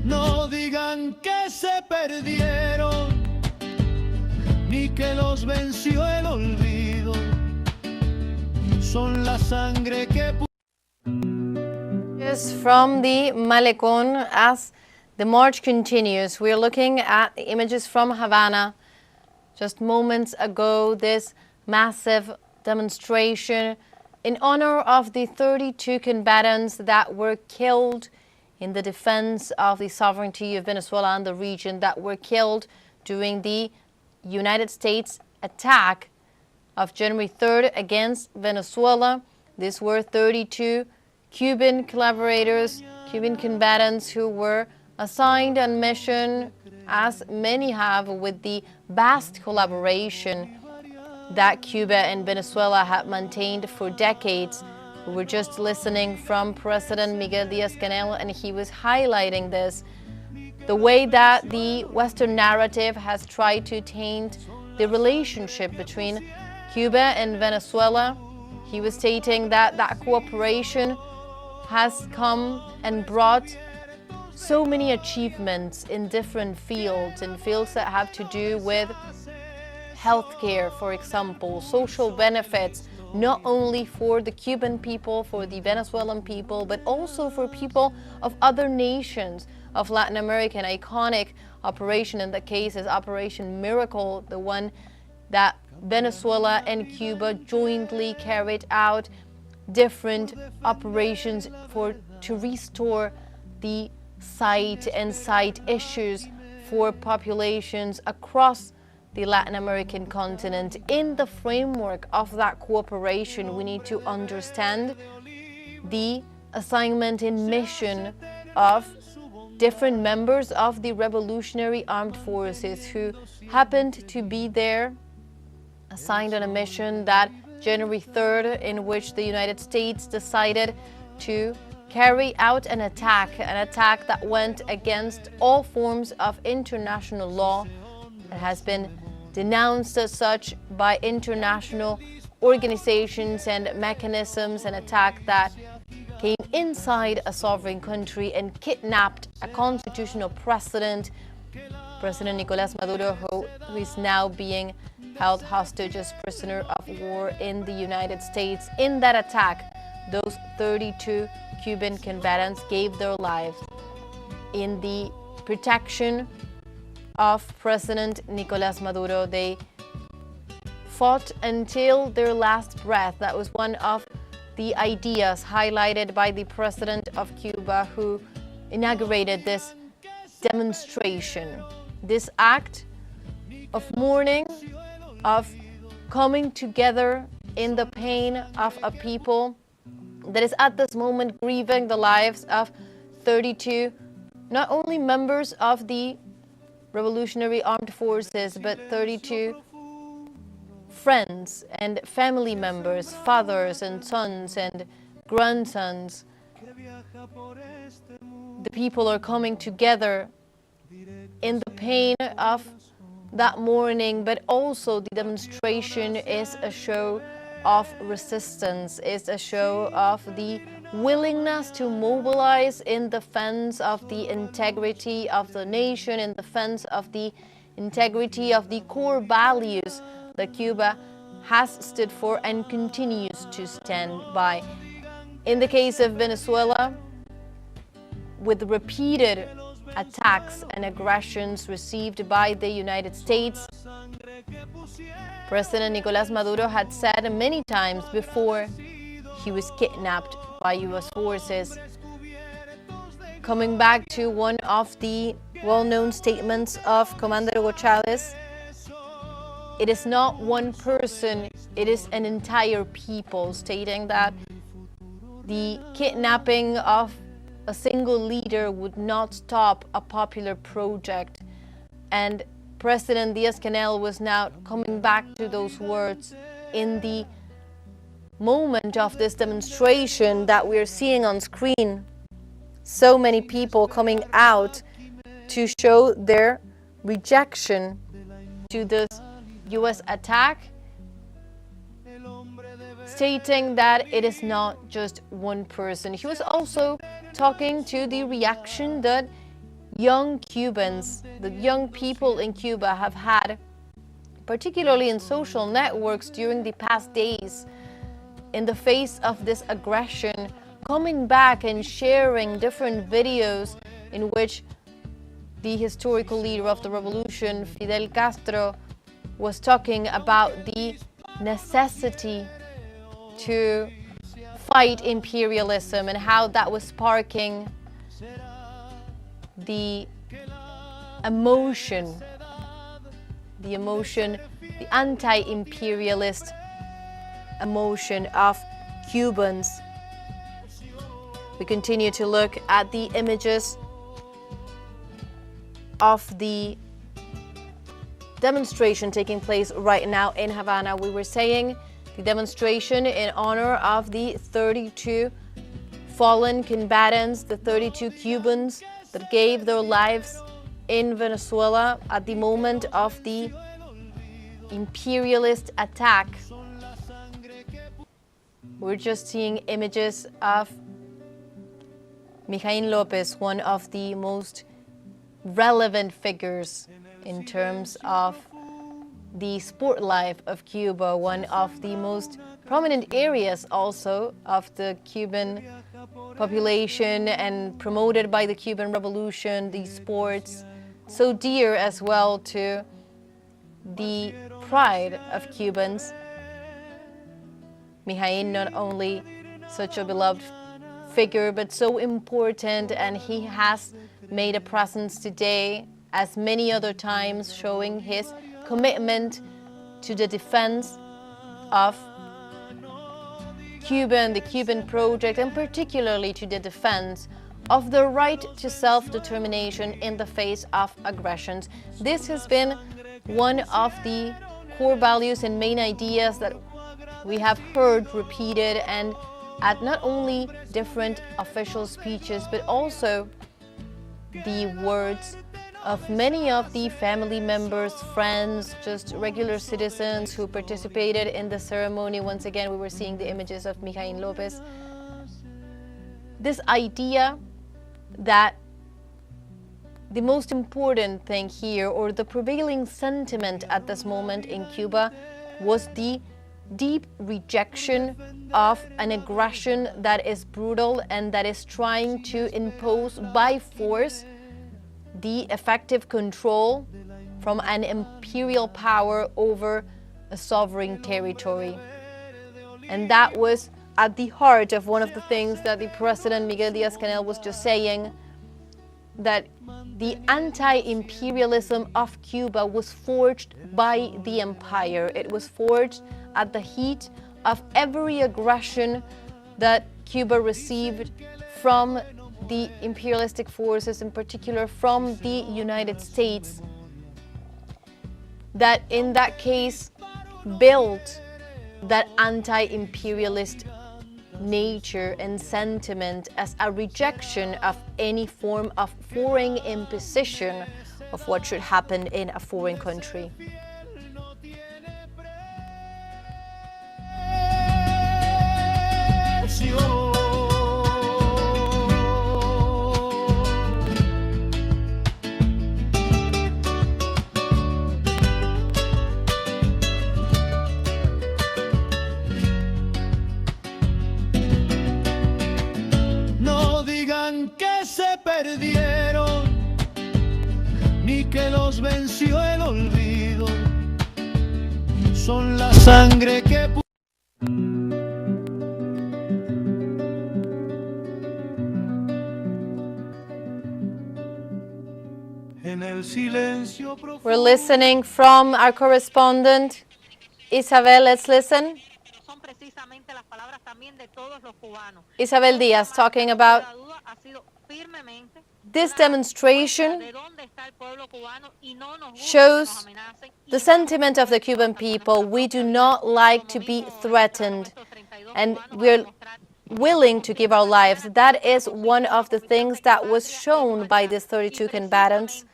No digan que se perdieron, ni que los venció el olvido. Son la sangre que from the Malecón. As the march continues, we're looking at the images from Havana. Just moments ago, this massive demonstration in honor of the 32 combatants that were killed in the defense of the sovereignty of Venezuela and the region, that were killed during the United States attack of January 3rd against Venezuela. These were 32 Cuban collaborators, Cuban combatants who were assigned on mission, as many have, with the vast collaboration that Cuba and Venezuela have maintained for decades. We were just listening from President Miguel Díaz-Canel, and he was highlighting this, the way that the Western narrative has tried to taint the relationship between Cuba and Venezuela. He was stating that that cooperation has come and brought so many achievements in different fields, in fields that have to do with healthcare, for example, social benefits, not only for the Cuban people, for the Venezuelan people, but also for people of other nations of Latin America. An iconic operation in that case is Operation Miracle, the one that Venezuela and Cuba jointly carried out, different operations to restore the sight and sight issues for populations across the Latin American continent. In the framework of that cooperation, we need to understand the assignment and mission of different members of the Revolutionary Armed Forces who happened to be there, assigned on a mission that January 3rd, in which the United States decided to carry out an attack that went against all forms of international law. It has been denounced as such by international organizations and mechanisms, an attack that came inside a sovereign country and kidnapped a constitutional president, President Nicolás Maduro, who is now being held hostage as prisoner of war in the United States. In that attack, those 32 Cuban combatants gave their lives in the protection of President Nicolás Maduro. They fought until their last breath. That was one of the ideas highlighted by the president of Cuba, who inaugurated this demonstration, this act of mourning, of coming together in the pain of a people that is at this moment grieving the lives of 32, not only members of the Revolutionary Armed Forces, but 32 friends and family members, fathers and sons and grandsons. The people are coming together in the pain of that mourning, but also the demonstration is a show of resistance, is a show of the willingness to mobilize in defense of the integrity of the nation, in defense of the integrity of the core values that Cuba has stood for and continues to stand by. In the case of Venezuela, with repeated attacks and aggressions received by the United States, President Nicolás Maduro had said many times before he was kidnapped by U.S. forces. Coming back to one of the well-known statements of Commander Hugo Chavez, it is not one person it is an entire people, stating that the kidnapping of a single leader would not stop a popular project. And President Díaz-Canel was now coming back to those words in the moment of this demonstration that we're seeing on screen. So many people coming out to show their rejection to this US attack, stating that it is not just one person. He was also talking to the reaction that young Cubans, the young people in Cuba have had, particularly in social networks during the past days, in the face of this aggression, coming back and sharing different videos in which the historical leader of the revolution, Fidel Castro, was talking about the necessity to fight imperialism and how that was sparking the emotion, the anti-imperialist emotion of Cubans. We continue to look at the images of the demonstration taking place right now in Havana. We were saying the demonstration in honor of the 32 fallen combatants, the 32 Cubans that gave their lives in Venezuela at the moment of the imperialist attack. We're just seeing images of Mijaín López, one of the most relevant figures in terms of the sport life of Cuba, one of the most prominent areas also of the Cuban population and promoted by the Cuban Revolution, the sports, so dear as well to the pride of Cubans. Mijaín, not only such a beloved figure, but so important, and he has made a presence today as many other times, showing his commitment to the defense of Cuba, the Cuban project, and particularly to the defense of the right to self-determination in the face of aggressions. This has been one of the core values and main ideas that we have heard repeated and at not only different official speeches, but also the words of many of the family members, friends, just regular citizens who participated in the ceremony. Once again, we were seeing the images of Mijaín López. This idea that the most important thing here, or the prevailing sentiment at this moment in Cuba, was the deep rejection of an aggression that is brutal and that is trying to impose by force the effective control from an imperial power over a sovereign territory. And that was at the heart of one of the things that the President Miguel Díaz-Canel was just saying, that the anti-imperialism of Cuba was forged by the empire. It was forged at the heat of every aggression that Cuba received from the imperialistic forces, in particular from the United States, that in that case built that anti-imperialist nature and sentiment as a rejection of any form of foreign imposition of what should happen in a foreign country. Que se perdieron, ni que los venció el olvido, son la sangre que en el silencio profundo. We're listening from our correspondent Isabel, let's listen. Son precisamente las palabras también de todos los cubanos. Isabel Diaz talking about this demonstration shows the sentiment of the Cuban people. We do not like to be threatened, and we're willing to give our lives. That is one of the things that was shown by these 32 combatants,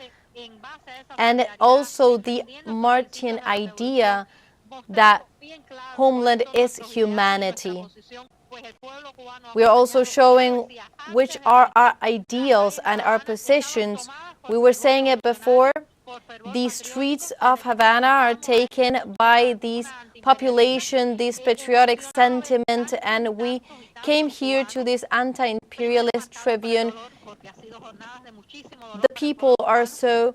and also the Martian idea that homeland is humanity. We are also showing which are our ideals and our positions. We were saying it before, the streets of Havana are taken by this population, this patriotic sentiment, and we came here to this anti-imperialist tribune. The people are so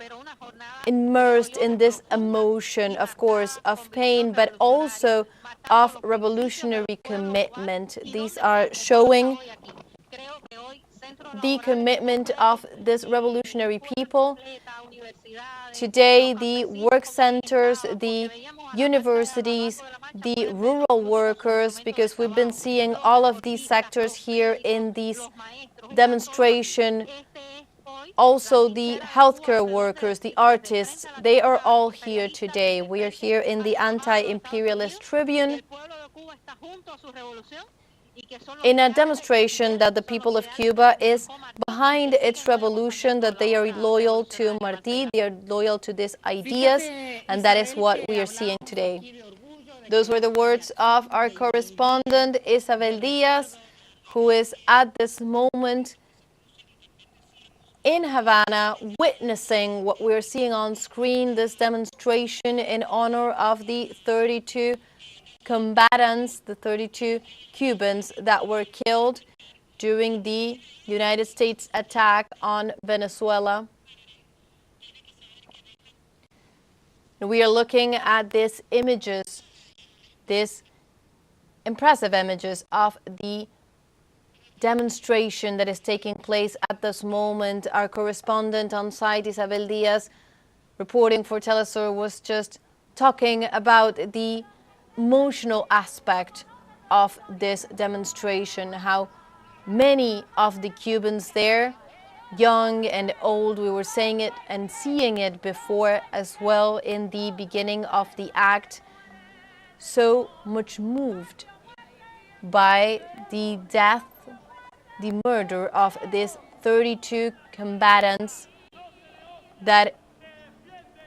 immersed in this emotion, of course, of pain, but also of revolutionary commitment. These are showing the commitment of this revolutionary people. Today, the work centers, the universities, the rural workers, because we've been seeing all of these sectors here in this demonstration. Also, the healthcare workers, the artists, they are all here today. We are here in the anti-imperialist tribune in a demonstration that the people of Cuba is behind its revolution, that they are loyal to Martí, they are loyal to these ideas, and that is what we are seeing today. Those were the words of our correspondent, Isabel Diaz, who is at this moment in Havana, witnessing what we're seeing on screen, this demonstration in honor of the 32 combatants, the 32 Cubans that were killed during the United States attack on Venezuela. We are looking at these images, these impressive images of the demonstration that is taking place at this moment. Our correspondent on site, Isabel Diaz, reporting for teleSUR, was just talking about the emotional aspect of this demonstration, how many of the Cubans there, young and old, we were saying it and seeing it before as well in the beginning of the act, so much moved by the death, the murder of these 32 combatants that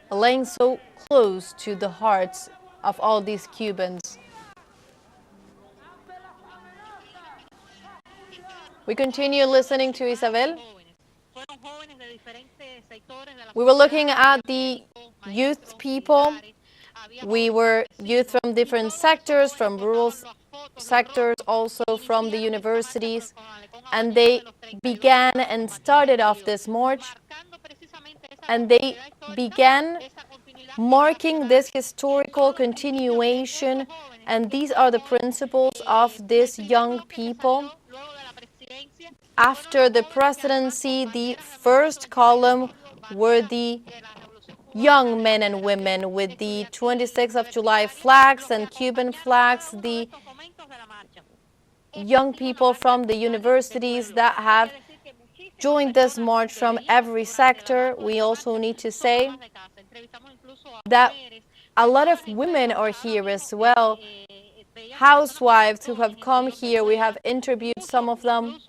laying so close to the hearts of all these Cubans. We continue listening to Isabel. We were looking at the youth people. We were youth from different sectors, from rural sectors, also from the universities, and they began and started off this march, and they began marking this historical continuation, and these are the principles of these young people. After the presidency, the first column were the young men and women with the 26th of July flags and Cuban flags, the young people from the universities that have joined this march from every sector. We also need to say that a lot of women are here as well, housewives who have come here. We have interviewed some of them,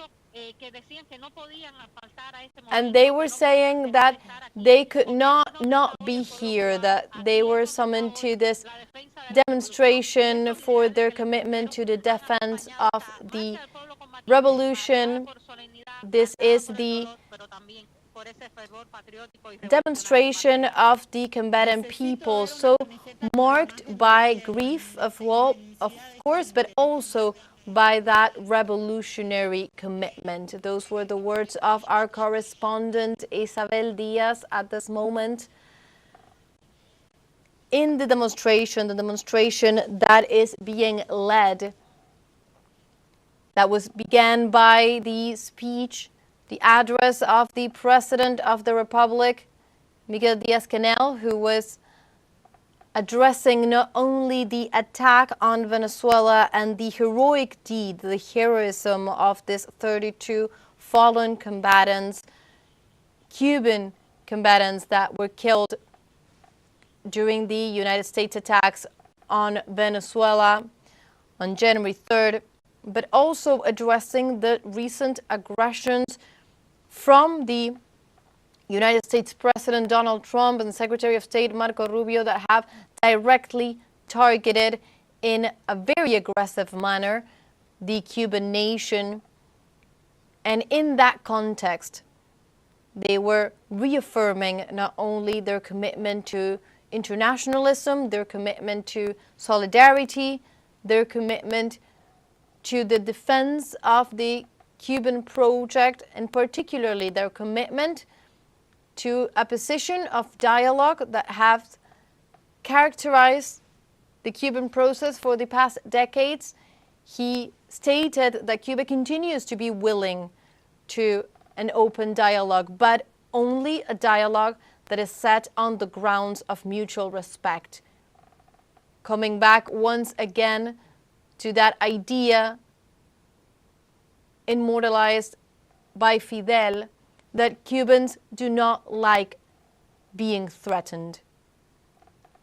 and they were saying that they could not be here, that they were summoned to this demonstration for their commitment to the defense of the revolution. This is the demonstration of the combatant people, so marked by grief of course, but also by that revolutionary commitment. Those were the words of our correspondent Isabel Diaz at this moment in the demonstration that is being led, that was began by the speech, the address of the President of the Republic, Miguel Díaz-Canel, who was addressing not only the attack on Venezuela and the heroic deed, the heroism of these 32 fallen combatants, Cuban combatants that were killed during the United States attacks on Venezuela on January 3rd, but also addressing the recent aggressions from the United States President Donald Trump and Secretary of State Marco Rubio that have directly targeted in a very aggressive manner the Cuban nation. And in that context, they were reaffirming not only their commitment to internationalism, their commitment to solidarity, their commitment to the defense of the Cuban project, and particularly their commitment to a position of dialogue that has characterized the Cuban process for the past decades. He stated that Cuba continues to be willing to an open dialogue, but only a dialogue that is set on the grounds of mutual respect. Coming back once again to that idea immortalized by Fidel, that Cubans do not like being threatened.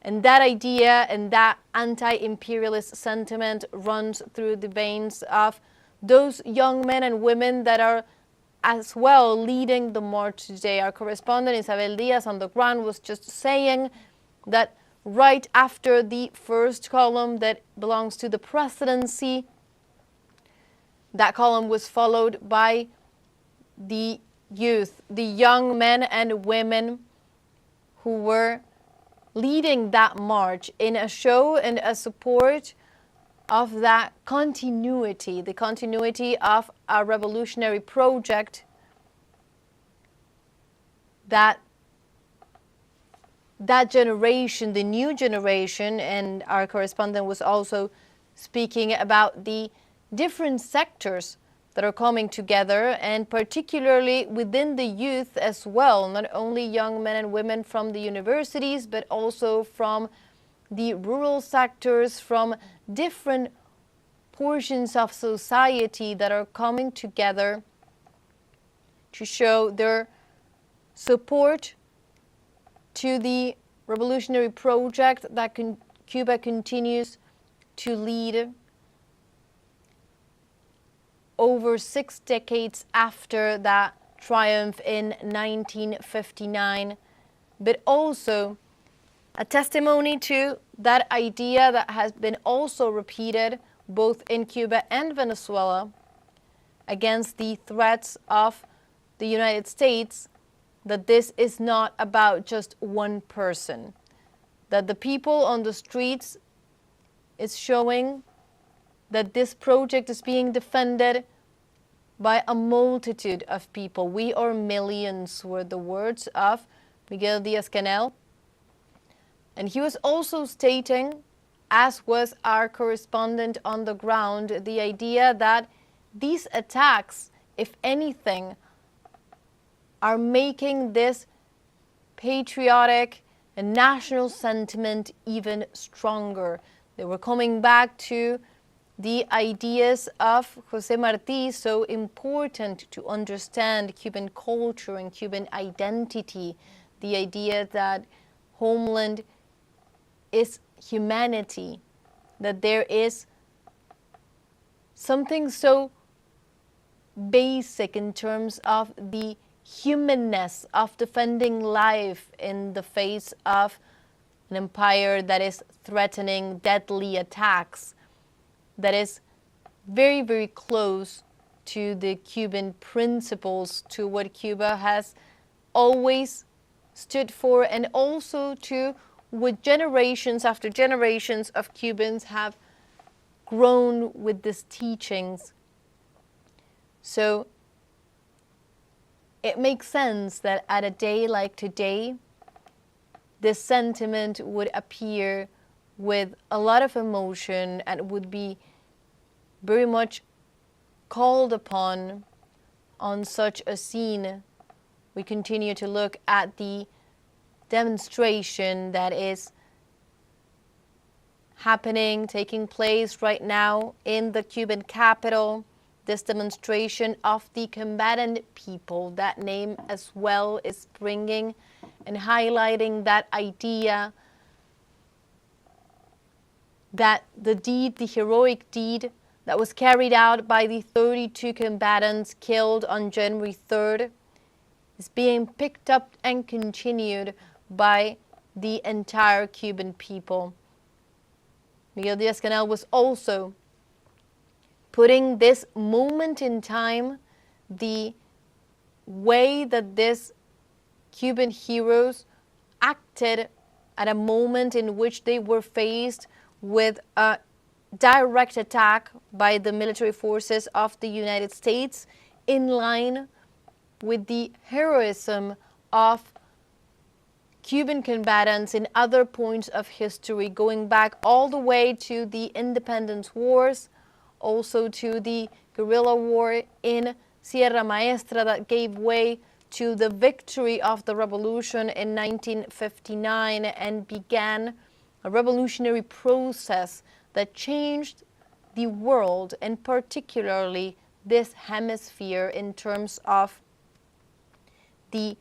And that idea and that anti-imperialist sentiment runs through the veins of those young men and women that are as well leading the march today. Our correspondent Isabel Diaz on the ground was just saying that right after the first column that belongs to the presidency, that column was followed by the youth, the young men and women who were leading that march in a show and a support of that continuity, the continuity of a revolutionary project that generation, the new generation, and our correspondent was also speaking about the different sectors that are coming together, and particularly within the youth as well, not only young men and women from the universities, but also from the rural sectors, from different portions of society that are coming together to show their support to the revolutionary project that Cuba continues to lead over 6 decades after that triumph in 1959, but also a testimony to that idea that has been also repeated both in Cuba and Venezuela against the threats of the United States, that this is not about just one person, that the people on the streets is showing that this project is being defended by a multitude of people. We are millions, were the words of Miguel Díaz-Canel. And he was also stating, as was our correspondent on the ground, the idea that these attacks, if anything, are making this patriotic and national sentiment even stronger. They were coming back to the ideas of José Martí, so important to understand Cuban culture and Cuban identity, the idea that homeland is humanity, that there is something so basic in terms of the humanness of defending life in the face of an empire that is threatening deadly attacks, that is very, very close to the Cuban principles, to what Cuba has always stood for, and also to what generations after generations of Cubans have grown with these teachings. So it makes sense that at a day like today, this sentiment would appear with a lot of emotion and would be very much called upon on such a scene. We continue to look at the demonstration that is taking place right now in the Cuban capital. This demonstration of the combatant people, that name as well is bringing and highlighting that idea that the deed, the heroic deed that was carried out by the 32 combatants killed on January 3rd is being picked up and continued by the entire Cuban people. Miguel Díaz-Canel was also putting this moment in time, the way that these Cuban heroes acted at a moment in which they were faced with a direct attack by the military forces of the United States, in line with the heroism of Cuban combatants in other points of history, going back all the way to the independence wars, also to the guerrilla war in Sierra Maestra that gave way to the victory of the revolution in 1959 and began a revolutionary process that changed the world, and particularly this hemisphere, in terms of the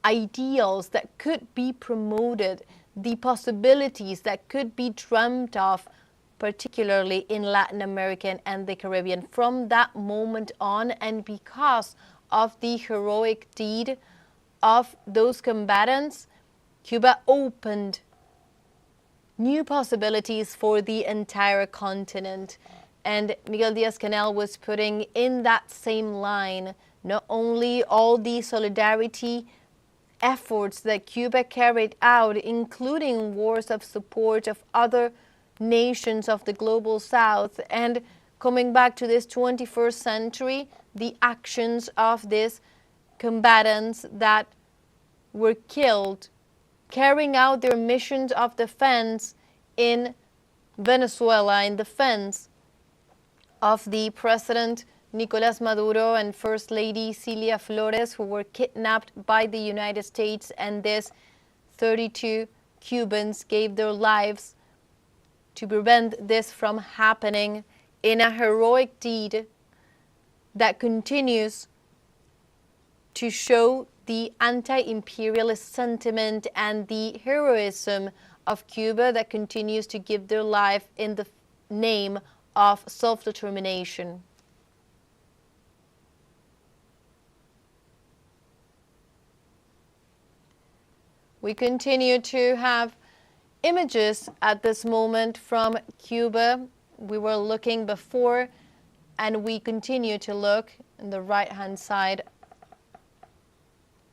ideals that could be promoted, the possibilities that could be dreamt of, particularly in Latin America and the Caribbean. From that moment on, and because of the heroic deed of those combatants, Cuba opened new possibilities for the entire continent. And Miguel Díaz-Canel was putting in that same line not only all the solidarity efforts that Cuba carried out, including wars of support of other nations of the global south, and coming back to this 21st century, the actions of these combatants that were killed carrying out their missions of defense in Venezuela, in defense of the President Nicolás Maduro and First Lady Cilia Flores, who were kidnapped by the United States, and these 32 Cubans gave their lives to prevent this from happening, in a heroic deed that continues to show the anti-imperialist sentiment and the heroism of Cuba, that continues to give their life in the name of self-determination. We continue to have images at this moment from Cuba. We were looking before, and we continue to look on the right-hand side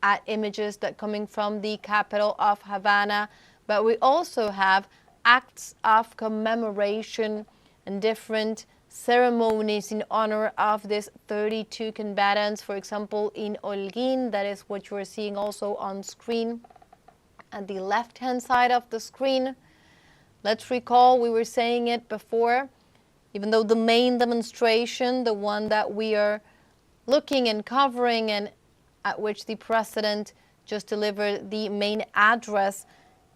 at images that coming from the capital of Havana, but we also have acts of commemoration and different ceremonies in honor of these 32 combatants. For example, in Holguín, that is what you are seeing also on screen at the left-hand side of the screen. Let's recall, we were saying it before, even though the main demonstration, the one that we are looking and covering, and at which the president just delivered the main address,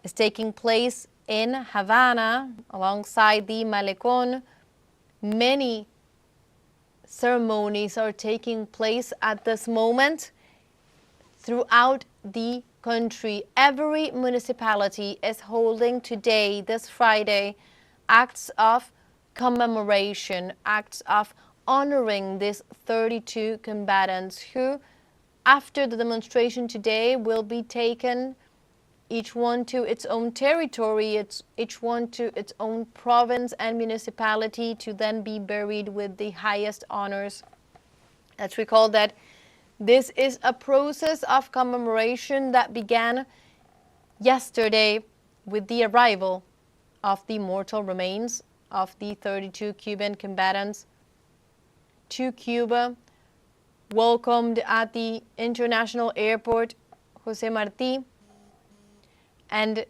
is taking place in Havana alongside the Malecón. Many ceremonies are taking place at this moment throughout the country. Every municipality is holding today, this Friday, acts of commemoration, acts of honoring these 32 combatants who, after the demonstration today, will be taken, each one to its own territory, each one to its own province and municipality, to then be buried with the highest honors. Let's recall that this is a process of commemoration that began yesterday with the arrival of the mortal remains of the 32 Cuban combatants to Cuba, welcomed at the international airport José Martí, and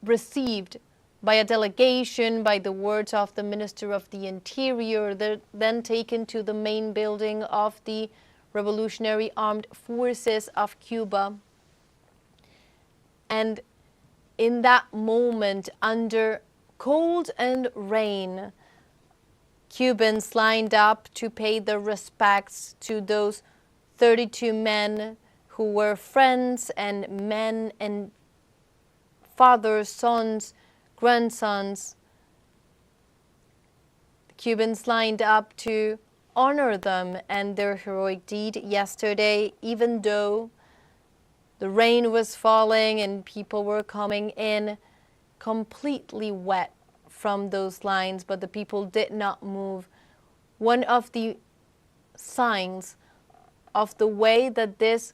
received by a delegation, by the words of the Minister of the Interior. They're then taken to the main building of the Revolutionary Armed Forces of Cuba. And in that moment, under cold and rain. Cubans lined up to pay their respects to those 32 men who were friends and men and fathers, sons, grandsons. The Cubans lined up to honor them and their heroic deed yesterday, even though the rain was falling and people were coming in completely wet from those lines, but the people did not move. One of the signs of the way that this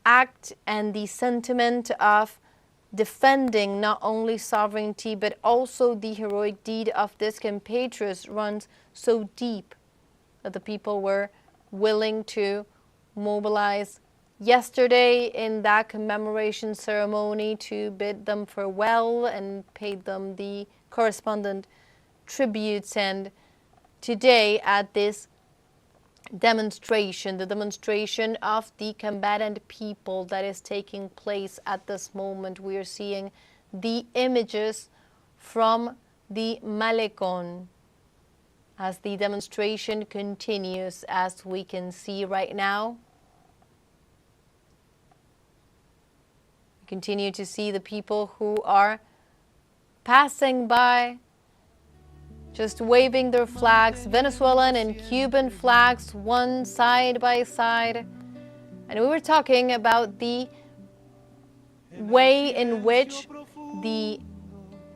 act and the sentiment of defending not only sovereignty but also the heroic deed of this compatriots runs so deep that the people were willing to mobilize yesterday in that commemoration ceremony to bid them farewell and paid them the correspondent tributes. And today at this demonstration, the demonstration of the combatant people that is taking place at this moment, we are seeing the images from the Malecón as the demonstration continues, as we can see right now. We continue to see the people who are passing by, just waving their flags, Venezuelan and Cuban flags, one side by side. And we were talking about the way in which the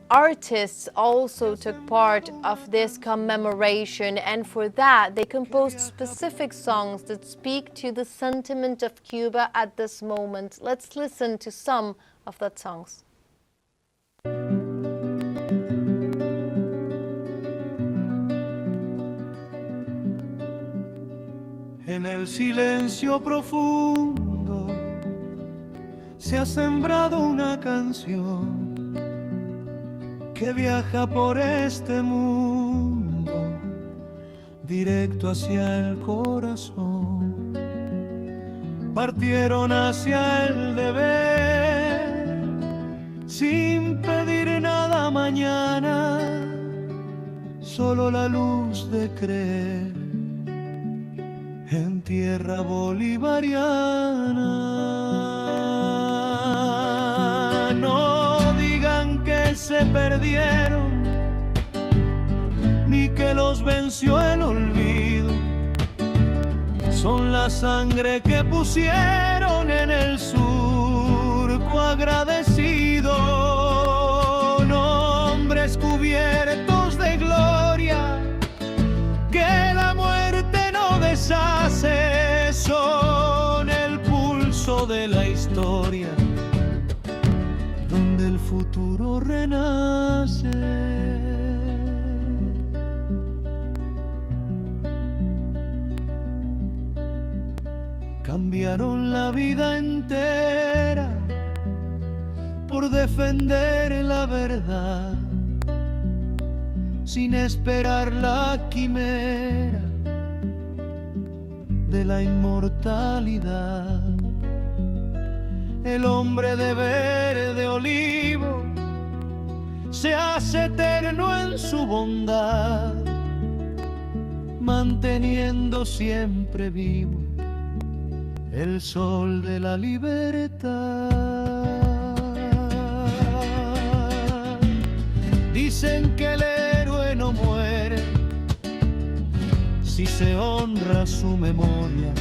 artists also took part of this commemoration, and for that they composed specific songs that speak to the sentiment of Cuba at this moment. Let's listen to some of that songs. En el silencio profundo se ha sembrado una canción que viaja por este mundo directo hacia el corazón. Partieron hacia el deber sin pedir nada mañana, solo la luz de creer en tierra bolivariana. No digan que se perdieron, ni que los venció el olvido. Son la sangre que pusieron en el surco agradecido. Nombres cubiertos de gloria que la muerte no deshace, son el pulso de la historia donde el futuro renace. Cambiaron la vida entera por defender la verdad, sin esperar la quimera de la inmortalidad. El hombre de verde olivo se hace eterno en su bondad, manteniendo siempre vivo el sol de la libertad. Dicen que el héroe no muere si se honra su memoria,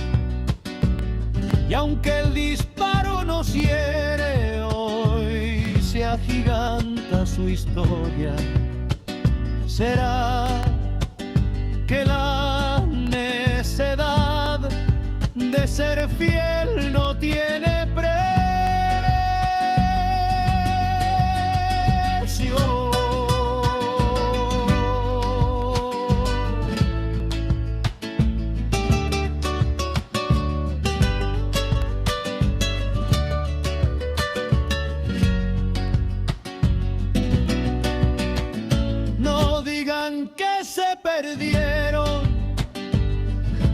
y aunque el disparo nos hiere, hoy se agiganta su historia. Será que la necedad de ser fiel no tiene precio. No digan que se perdieron,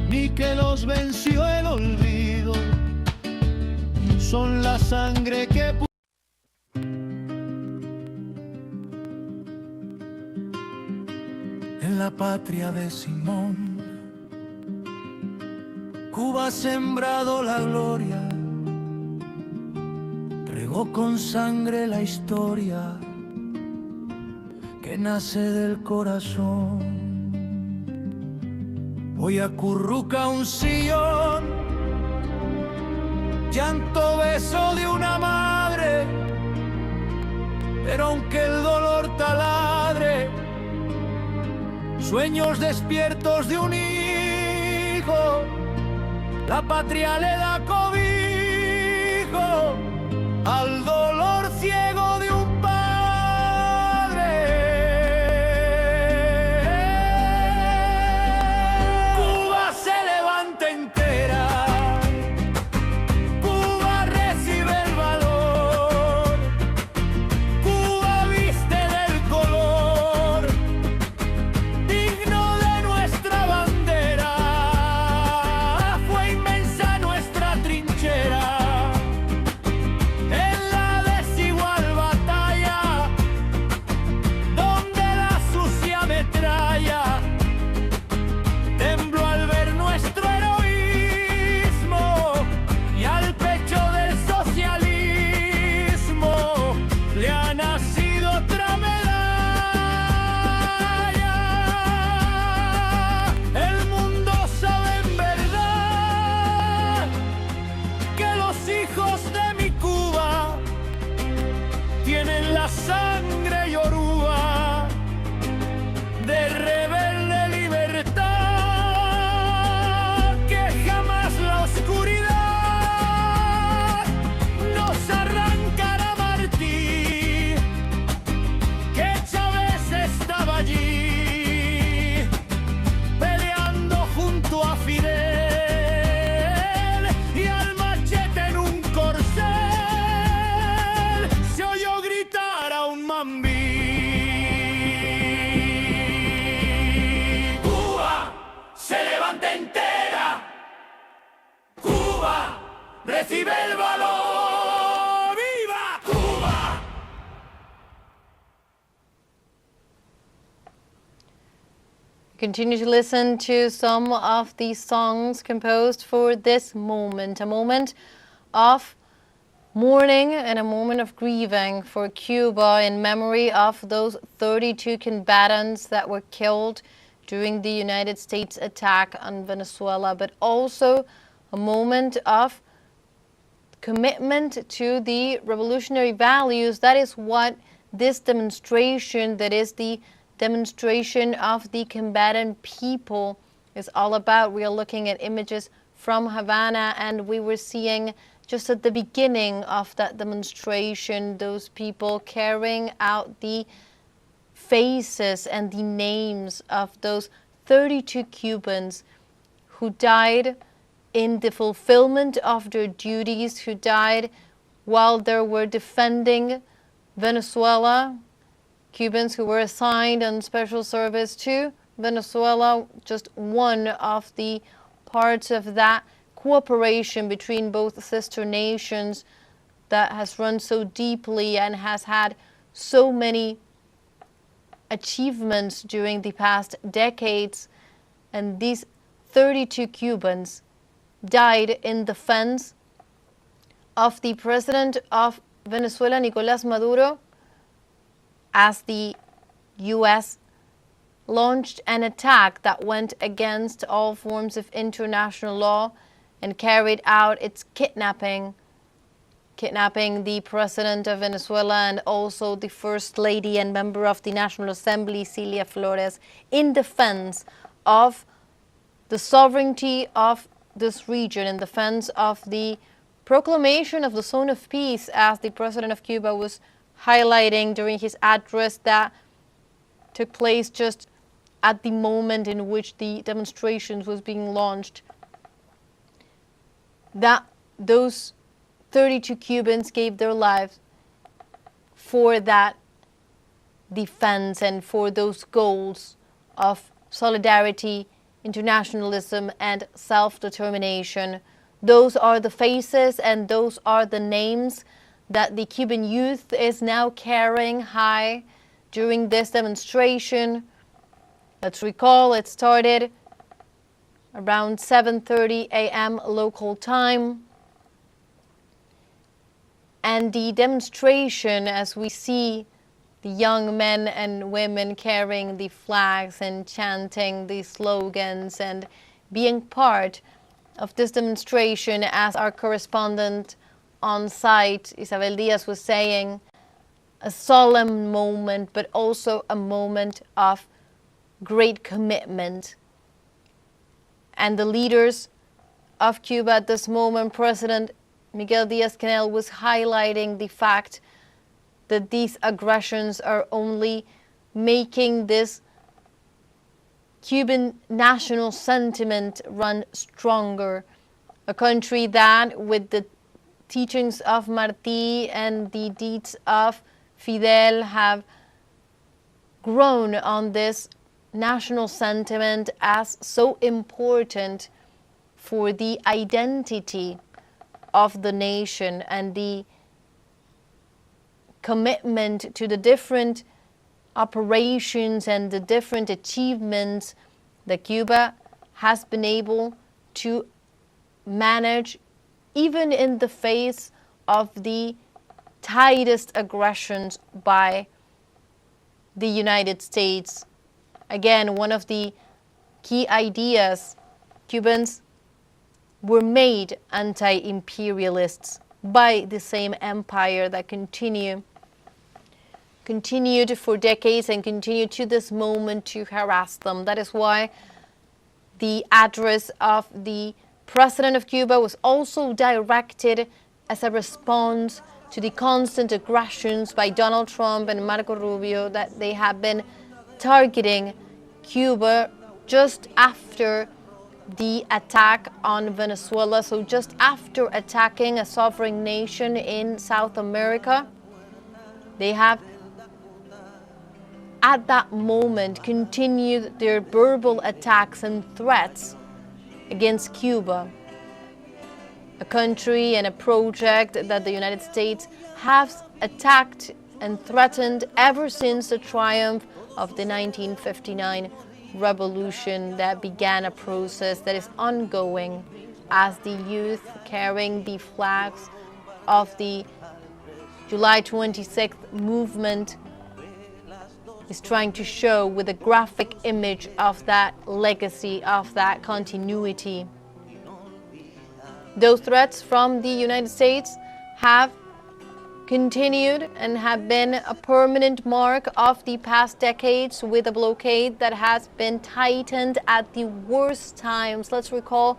ni que los venció el olvido. Son la sangre que patria de Simón. Cuba ha sembrado la gloria, regó con sangre la historia que nace del corazón. Hoy acurruca un sillón, llanto, beso de una madre, pero aunque el dolor taladre, sueños despiertos de un hijo, la patria le da cobijo al dolor ciego de un padre. Cuba se levanta entera, Cuba recibe el valor, Cuba viste del color digno de nuestra bandera. Fue inmensa nuestra trinchera en la desigual batalla, donde la sucia metralla tembló al ver nuestro heroísmo, y al pecho del socialismo le ha nacido otra medalla. El mundo sabe en verdad que los hijos de mi Cuba tienen la sangre yoruba de rebelde libertad, que jamás la oscuridad nos arrancará. Martí, que Chávez estaba allí peleando junto a Fidel, y al machete en un corcel se oyó gritar a un mambí. Cuba se levanta entera, Cuba recibe el valor. ¡Viva Cuba! Continue to listen to some of these songs composed for this moment, a moment of mourning and a moment of grieving for Cuba in memory of those 32 combatants that were killed during the United States attack on Venezuela, but also a moment of commitment to the revolutionary values. That is what this demonstration, that is the demonstration of the combatant people, is all about. We are looking at images from Havana, and we were seeing just at the beginning of that demonstration those people carrying out the faces and the names of those 32 Cubans who died in the fulfillment of their duties, who died while they were defending Venezuela. Cubans who were assigned on special service to Venezuela, just one of the parts of that cooperation between both sister nations that has run so deeply and has had so many achievements during the past decades. And these 32 Cubans died in defense of the president of Venezuela, Nicolás Maduro, as the U.S. launched an attack that went against all forms of international law and carried out its kidnapping the president of Venezuela and also the First Lady and member of the National Assembly, Celia Flores, in defense of the sovereignty of this region, in defense of the proclamation of the Zone of Peace, as the president of Cuba was highlighting during his address that took place just at the moment in which the demonstrations was being launched. That those 32 Cubans gave their lives for that defense and for those goals of solidarity, internationalism, and self-determination. Those are the faces and those are the names that the Cuban youth is now carrying high during this demonstration. Let's recall it started around 7:30 a.m. local time. And the demonstration, as we see the young men and women carrying the flags and chanting the slogans and being part of this demonstration, as our correspondent on site, Isabel Diaz, was saying, a solemn moment, but also a moment of great commitment. And the leaders of Cuba at this moment, President Miguel Díaz-Canel, was highlighting the fact that these aggressions are only making this Cuban national sentiment run stronger. A country that, with the teachings of Martí and the deeds of Fidel, have grown on this national sentiment as so important for the identity of the nation and the commitment to the different operations and the different achievements that Cuba has been able to manage, even in the face of the tightest aggressions by the United States. Again, one of the key ideas, Cubans were made anti-imperialists by the same empire that continued for decades and continued to this moment to harass them. That is why the address of the President of Cuba was also directed as a response to the constant aggressions by Donald Trump and Marco Rubio that they have been targeting Cuba just after the attack on Venezuela. So just after attacking a sovereign nation in South America, they have at that moment continued their verbal attacks and threats against Cuba, a country and a project that the United States has attacked and threatened ever since the triumph of the 1959 revolution that began a process that is ongoing as the youth carrying the flags of the July 26th movement is trying to show with a graphic image of that legacy, of that continuity. Those threats from the United States have continued and have been a permanent mark of the past decades, with a blockade that has been tightened at the worst times. Let's recall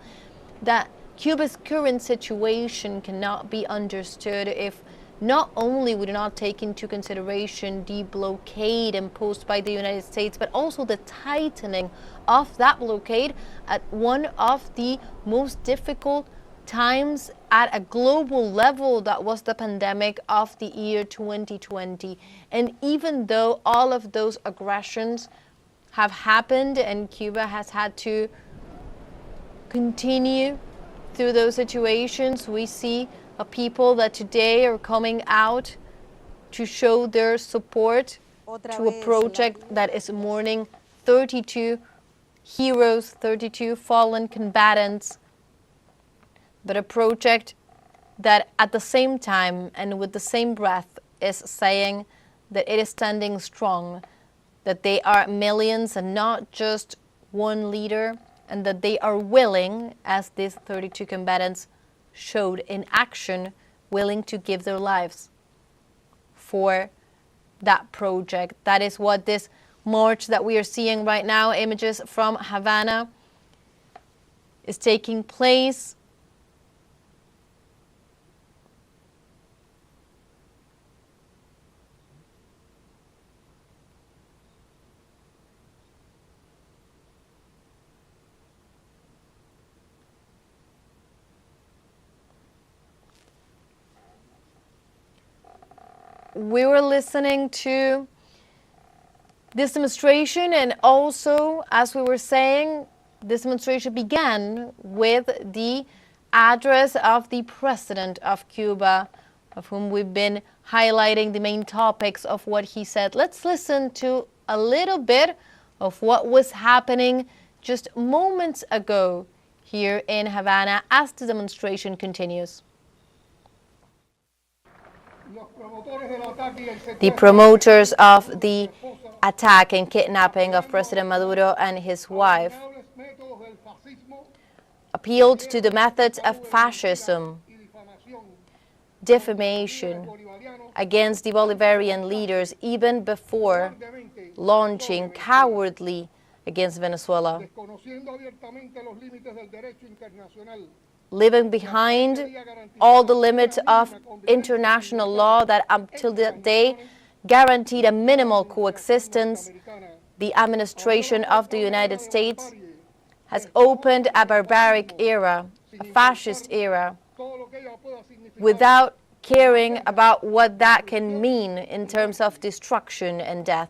that Cuba's current situation cannot be understood if not only we do not take into consideration the blockade imposed by the United States, but also the tightening of that blockade at one of the most difficult times at a global level, that was the pandemic of the year 2020. And even though all of those aggressions have happened and Cuba has had to continue through those situations, we see a people that today are coming out to show their support to a project that is mourning 32 heroes, 32 fallen combatants, but a project that at the same time and with the same breath is saying that it is standing strong, that they are millions and not just one leader, and that they are willing, as these 32 combatants showed in action, willing to give their lives for that project. That is what this march that we are seeing right now, images from Havana, is taking place. We were listening to this demonstration, and also, as we were saying, this demonstration began with the address of the President of Cuba, of whom we've been highlighting the main topics of what he said. Let's listen to a little bit of what was happening just moments ago here in Havana as the demonstration continues. The promoters of the attack and kidnapping of President Maduro and his wife appealed to the methods of fascism, defamation against the Bolivarian leaders, even before launching cowardly against Venezuela, leaving behind all the limits of international law that up till that day guaranteed a minimal coexistence. The administration of the United States has opened a barbaric era, a fascist era, without caring about what that can mean in terms of destruction and death.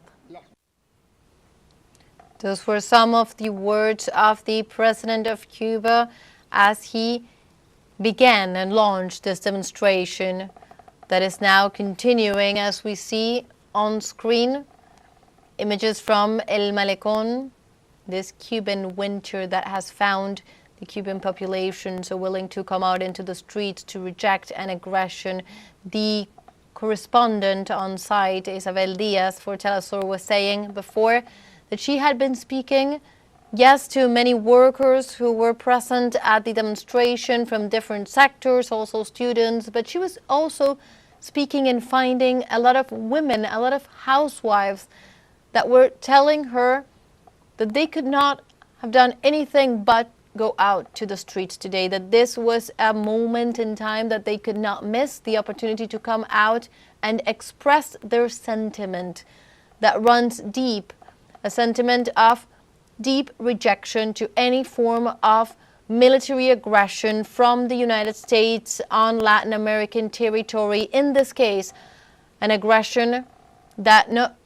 Those were some of the words of the president of Cuba as he began and launched this demonstration that is now continuing, as we see on screen images from El Malecón, this Cuban winter that has found the Cuban population so willing to come out into the streets to reject an aggression. The correspondent on site, Isabel Diaz for teleSUR, was saying before that she had been speaking, yes, to many workers who were present at the demonstration from different sectors, also students, but she was also speaking and finding a lot of women, a lot of housewives that were telling her that they could not have done anything but go out to the streets today, that this was a moment in time that they could not miss, the opportunity to come out and express their sentiment that runs deep, a sentiment of deep rejection to any form of military aggression from the United States on Latin American territory. In this case, an aggression that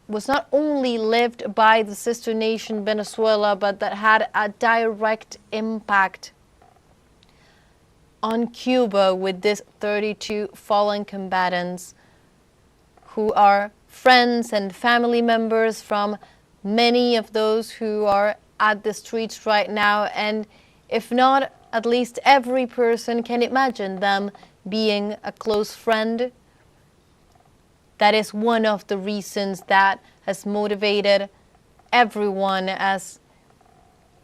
was not only lived by the sister nation Venezuela, but that had a direct impact on Cuba with these 32 fallen combatants who are friends and family members from many of those who are at the streets right now, and if not, at least every person can imagine them being a close friend. That is one of the reasons that has motivated everyone, as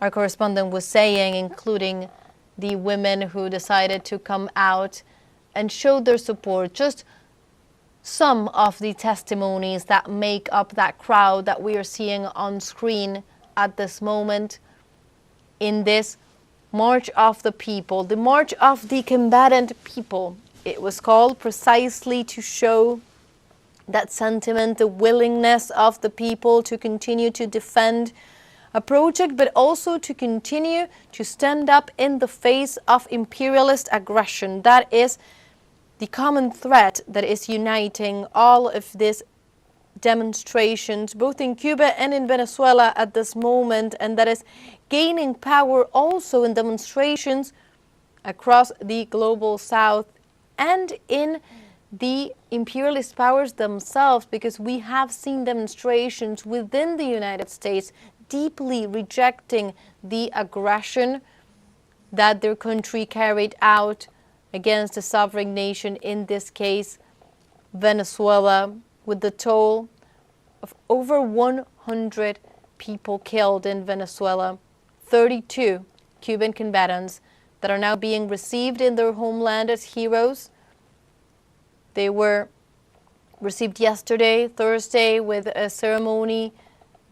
our correspondent was saying, including the women who decided to come out and show their support. Just some of the testimonies that make up that crowd that we are seeing on screen at this moment in this March of the People, the March of the Combatant People. It was called precisely to show that sentiment, the willingness of the people to continue to defend a project, but also to continue to stand up in the face of imperialist aggression. That is the common thread that is uniting all of these demonstrations, both in Cuba and in Venezuela at this moment, and that is gaining power also in demonstrations across the global south and in the imperialist powers themselves, because we have seen demonstrations within the United States deeply rejecting the aggression that their country carried out against a sovereign nation, in this case Venezuela, with the toll of over 100 people killed in Venezuela, 32 Cuban combatants that are now being received in their homeland as heroes. They were received yesterday, Thursday, with a ceremony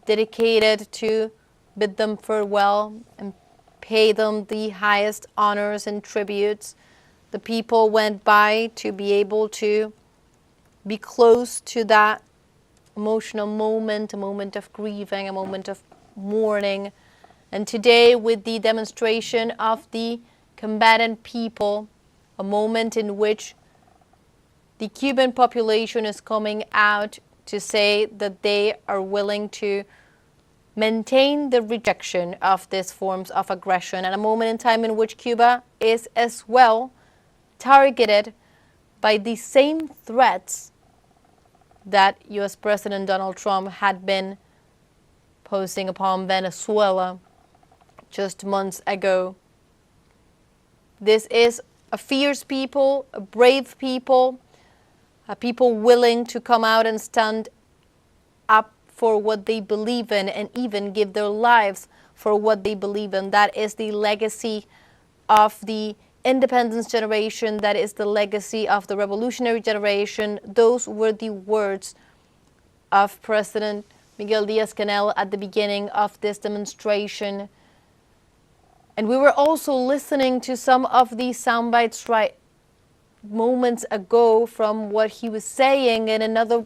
dedicated to bid them farewell and pay them the highest honors and tributes. The people went by to be able to be close to that emotional moment, a moment of grieving, a moment of mourning. And today, with the demonstration of the combatant people, a moment in which the Cuban population is coming out to say that they are willing to maintain the rejection of these forms of aggression, and a moment in time in which Cuba is as well targeted by the same threats that U.S. President Donald Trump had been posting upon Venezuela just months ago. This is a fierce people, a brave people, a people willing to come out and stand up for what they believe in and even give their lives for what they believe in. That is the legacy of the independence generation. That is the legacy of the revolutionary generation. Those were the words of President Miguel Díaz-Canel at the beginning of this demonstration. And we were also listening to some of these sound bites right moments ago from what he was saying. And another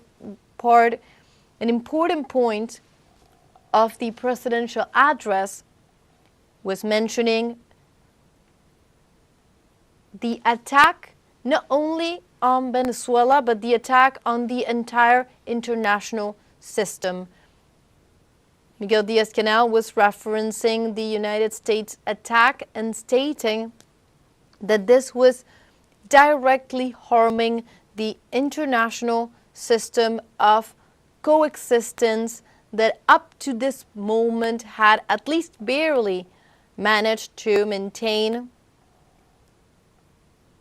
part, an important point of the presidential address was mentioning the attack not only on Venezuela, but the attack on the entire international system. Miguel Díaz-Canel was referencing the United States attack and stating that this was directly harming the international system of coexistence that up to this moment had at least barely managed to maintain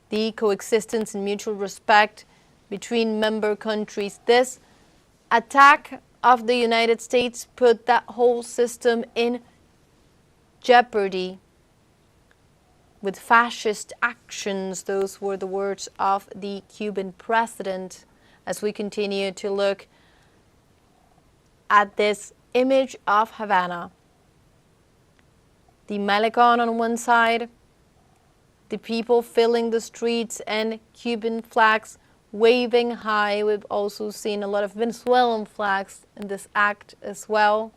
the coexistence and mutual respect between member countries. This attack of the United States put that whole system in jeopardy with fascist actions. Those were the words of the Cuban president. As we continue to look at this image of Havana, the Malecon on one side, the people filling the streets and Cuban flags waving high. We've also seen a lot of Venezuelan flags in this act as well.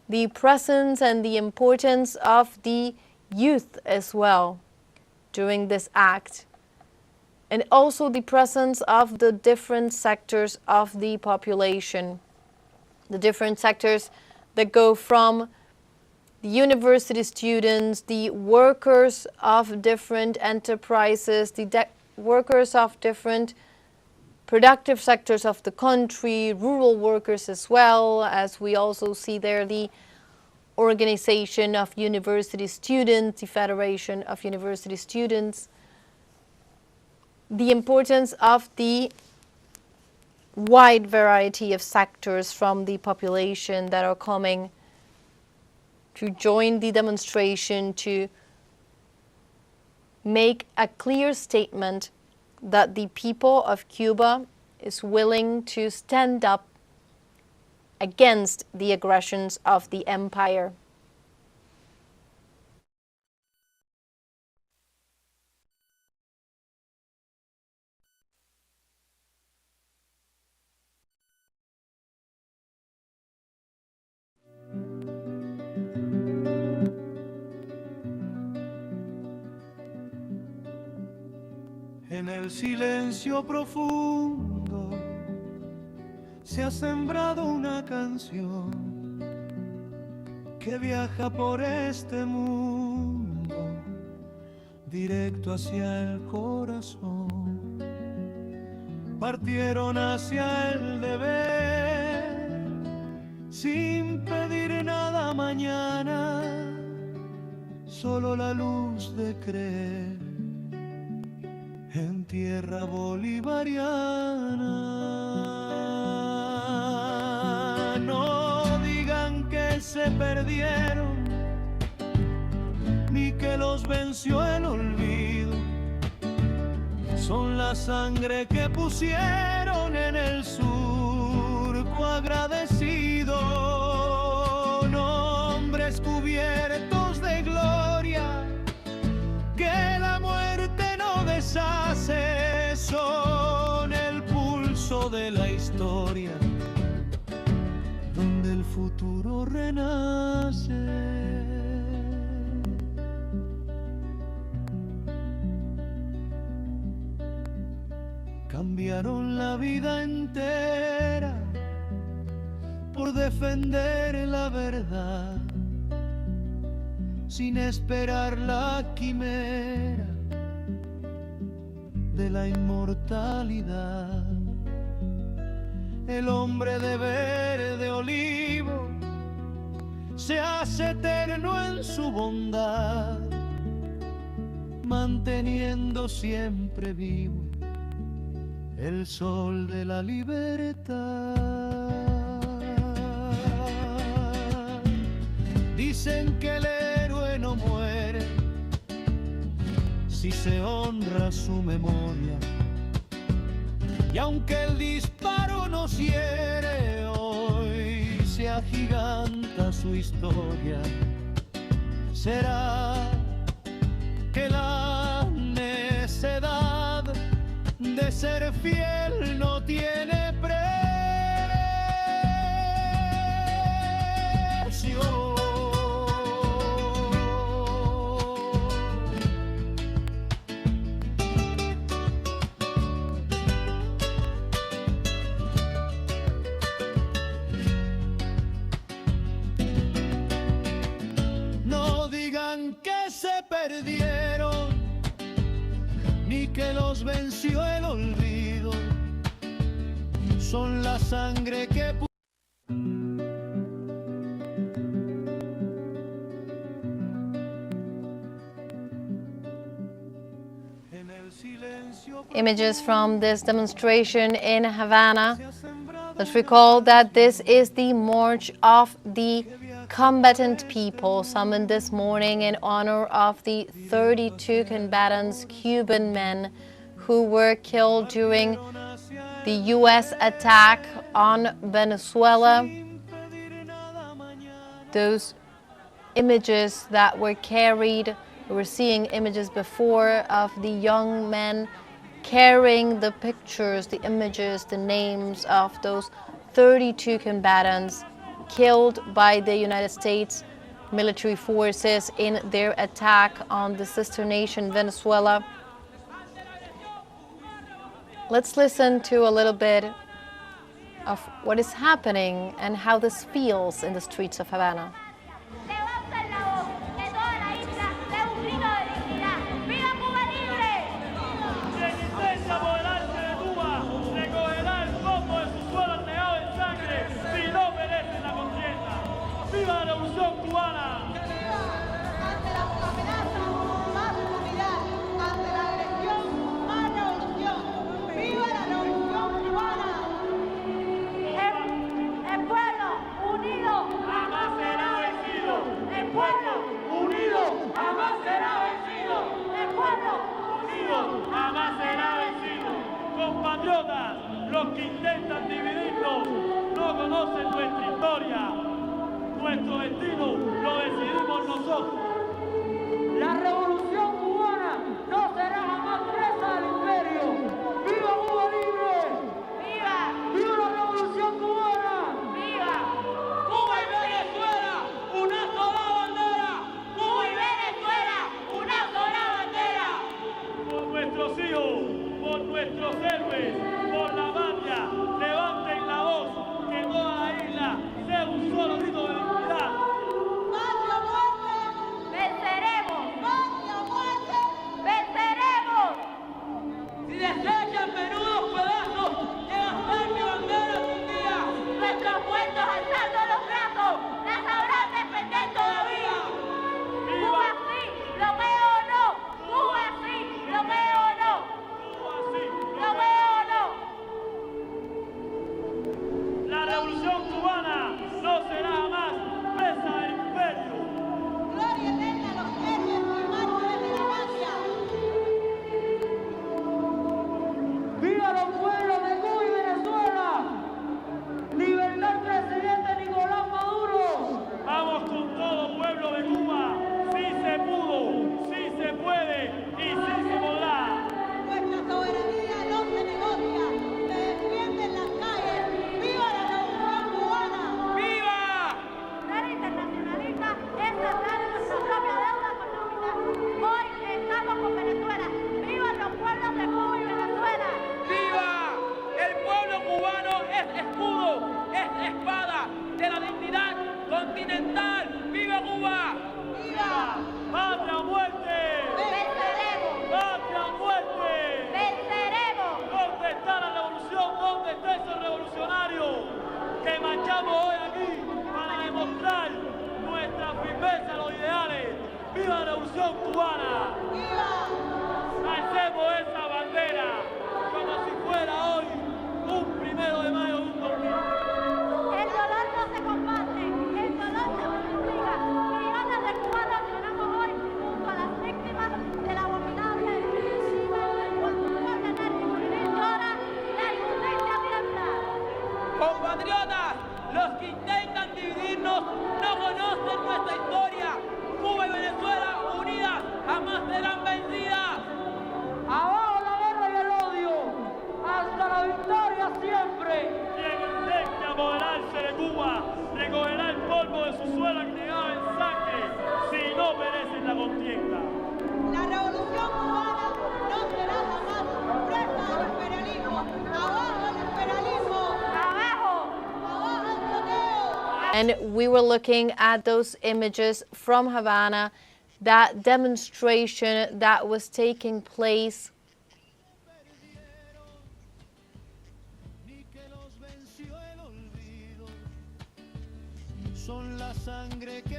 The presence and the importance of the youth as well during this act. And also the presence of the different sectors of the population. The different sectors that go from the university students, the workers of different enterprises, the workers of different productive sectors of the country, rural workers as well, as we also see there the organization of university students, the Federation of University Students, the importance of the wide variety of sectors from the population that are coming to join the demonstration, to make a clear statement that the people of Cuba is willing to stand up against the aggressions of the empire. En el silencio profundo se ha sembrado una canción que viaja por este mundo directo hacia el corazón. Partieron hacia el deber sin pedir nada mañana, solo la luz de creer en tierra bolivariana. No digan que se perdieron, ni que los venció el olvido. Son la sangre que pusieron en el surco agradecido. Nombres cubiertos de gloria que la muerte no deshace, son el pulso de la historia donde el futuro renace. Cambiaron la vida entera por defender la verdad, sin esperar la quimera de la inmortalidad. El hombre de verde olivo se hace eterno en su bondad, manteniendo siempre vivo el sol de la libertad. Dicen que el héroe no muere si se honra su memoria, y aunque el disparo nos hiere, hoy se agiganta su historia. Será que la necedad de ser fiel no tiene precio. No digan que se perdieron, ni que los venció el olvido. Son la sangre que en el silencio. Images from this demonstration in Havana. Let's recall that this is the march of the combatant people summoned this morning in honor of the 32 combatants, Cuban men, who were killed during the U.S. attack on Venezuela. Those images that were carried, we were seeing images before of the young men carrying the pictures, the images, the names of those 32 combatants killed by the United States military forces in their attack on the sister nation Venezuela. Let's listen to a little bit of what is happening and how this feels in the streets of Havana. ¡Viva la Revolución Cubana! Ante la amenaza, más unidad. Ante la agresión, más revolución. ¡Viva la Revolución Cubana! El pueblo unido jamás será vencido. El pueblo unido jamás será vencido. El pueblo unido Jamás será vencido. Compatriotas, los que intentan dividirnos no conocen nuestra historia. Nuestro destino lo decidimos nosotros. La Revolución Cubana no será jamás presa del imperio. ¡Viva Cuba libre! ¡Viva! ¡Viva la Revolución Cubana! ¡Viva! ¡Cuba y Venezuela! ¡Una sola bandera! ¡Cuba y Venezuela! ¡Una sola bandera! Por nuestros hijos, por nuestros héroes, por la patria, levanten la voz, que toda la isla sea un solo grito de dignidad. ¡Patria muerte! ¡Venceremos! ¡Patria muerte! ¡Venceremos! Si desechan menudos pedazos de las patria banderas un día, nuestros puestos alzando los brazos, las sabrán defender todavía. ¡Cuba sí! ¡Lo veo o no! ¡Cuba sí! ¡Lo veo o no! Cuba sí, ¡Lo veo o no! la revolución cubana no será jamás presa del imperio. ¡Gloria eterna a los héroes y mártires de la patria! ¡Viva los pueblos de Cuba y Venezuela! ¡Libertad al presidente Nicolás Maduro! Vamos con todo pueblo de Cuba. Sí se pudo, sí se puede y sí se podrá. Nuestra soberanía no se negocia, se defiende en las calles. ¡Viva la Revolución Cubana! ¡Viva! Ser internacionalista es tratar nuestra propia deuda económica. Hoy estamos con Venezuela. ¡Viva los pueblos de Cuba y Venezuela! ¡Viva! El pueblo cubano es escudo, es espada de la dignidad continental. ¡Viva Cuba! ¡Viva! ¡Patria o muerte! ¡Venceremos! ¡Viva la Revolución Cubana! Alcemos esa bandera como si fuera hoy un 1 de mayo de un domingo. El dolor no se combate, el dolor se multiplica. Millones de cubanos lloramos hoy junto a las víctimas de la abominable crimen. Cuando un pueblo enérgico y llora, la injusticia tiembla. Compatriotas, los que intentan dividirnos no conocen nuestra historia. Cuba y Venezuela unidas jamás serán vencidas. Abajo la guerra y el odio, hasta la victoria siempre. Quien intente apoderarse de Cuba recogerá el polvo de su suelo activado en sangre si no merece la contienda. La revolución cubana no será jamás presa del imperialismo. ¡Abajo el imperialismo! Abajo. ¡Abajo el bloqueo! And we were looking at those images from Havana, that demonstration that was taking place. Ni que los venció el olvido, son la sangre que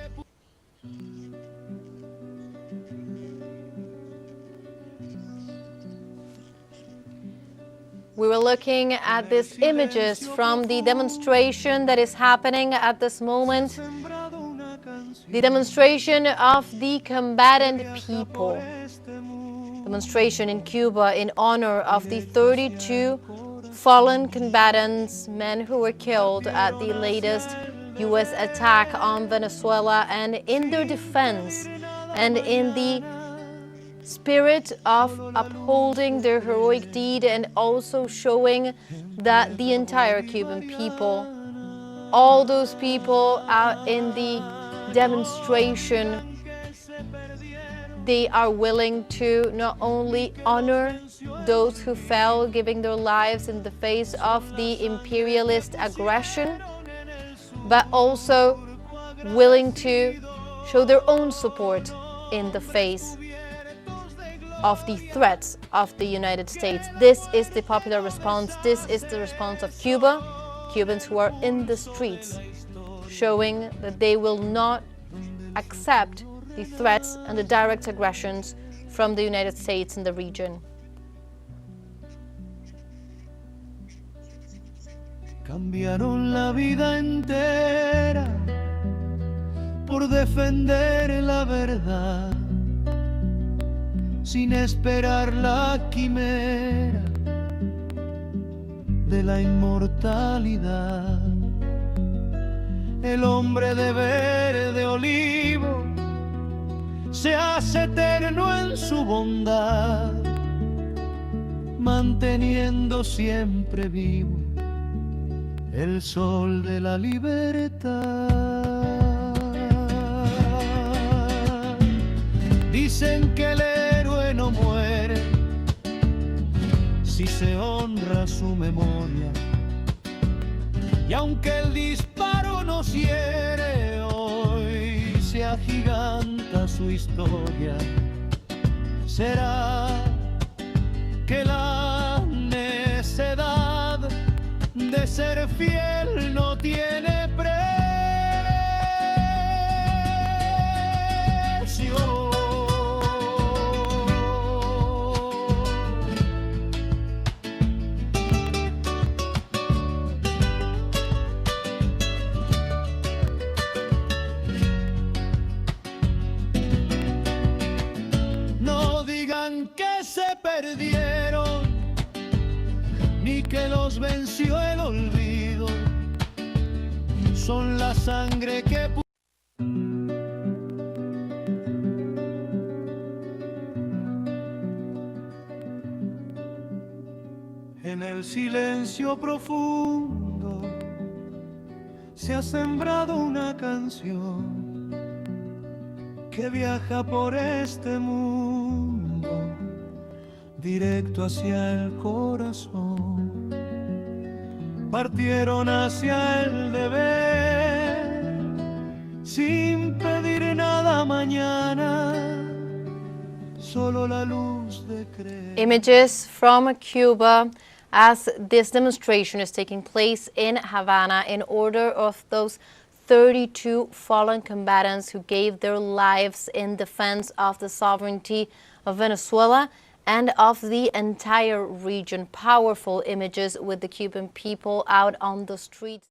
We were looking at these images from the demonstration that is happening at this moment, sembrado una canción the demonstration of the combatant people. este mundo. Demonstration in Cuba in honor of the 32 fallen combatants, men who were killed at the latest U.S. attack on Venezuela, and in their defense and in the spirit of upholding their heroic deed, and also showing that the entire Cuban people, all those people out in the demonstration, they are willing to not only honor those who fell, giving their lives in the face of the imperialist aggression, but also willing to show their own support in the face of the threats of the United States. This is the popular response. This is the response of Cuba, Cubans who are in the streets, showing that they will not accept the threats and the direct aggressions from the United States in the region. Cambiaron la vida entera por defender la verdad, sin esperar la quimera de la inmortalidad. El hombre de verde olivo se hace eterno en su bondad, manteniendo siempre vivo el sol de la libertad. Dicen que el héroe no muere si se honra su memoria, y aunque el disparo nos hiere, hoy se agiganta su historia. Será que la necedad de ser fiel no tiene precio. No digan que se perdieron, ni que los venció el olvido, son la sangre que en el silencio profundo se ha sembrado una canción que viaja por este mundo directo hacia el corazón. Partieron hacia el deber sin pedir nada mañana, solo la luz de creer. Images from Cuba as this demonstration is taking place in Havana in order of those 32 fallen combatants who gave their lives in defense of the sovereignty of Venezuela and of the entire region. Powerful images with the Cuban people out on the streets.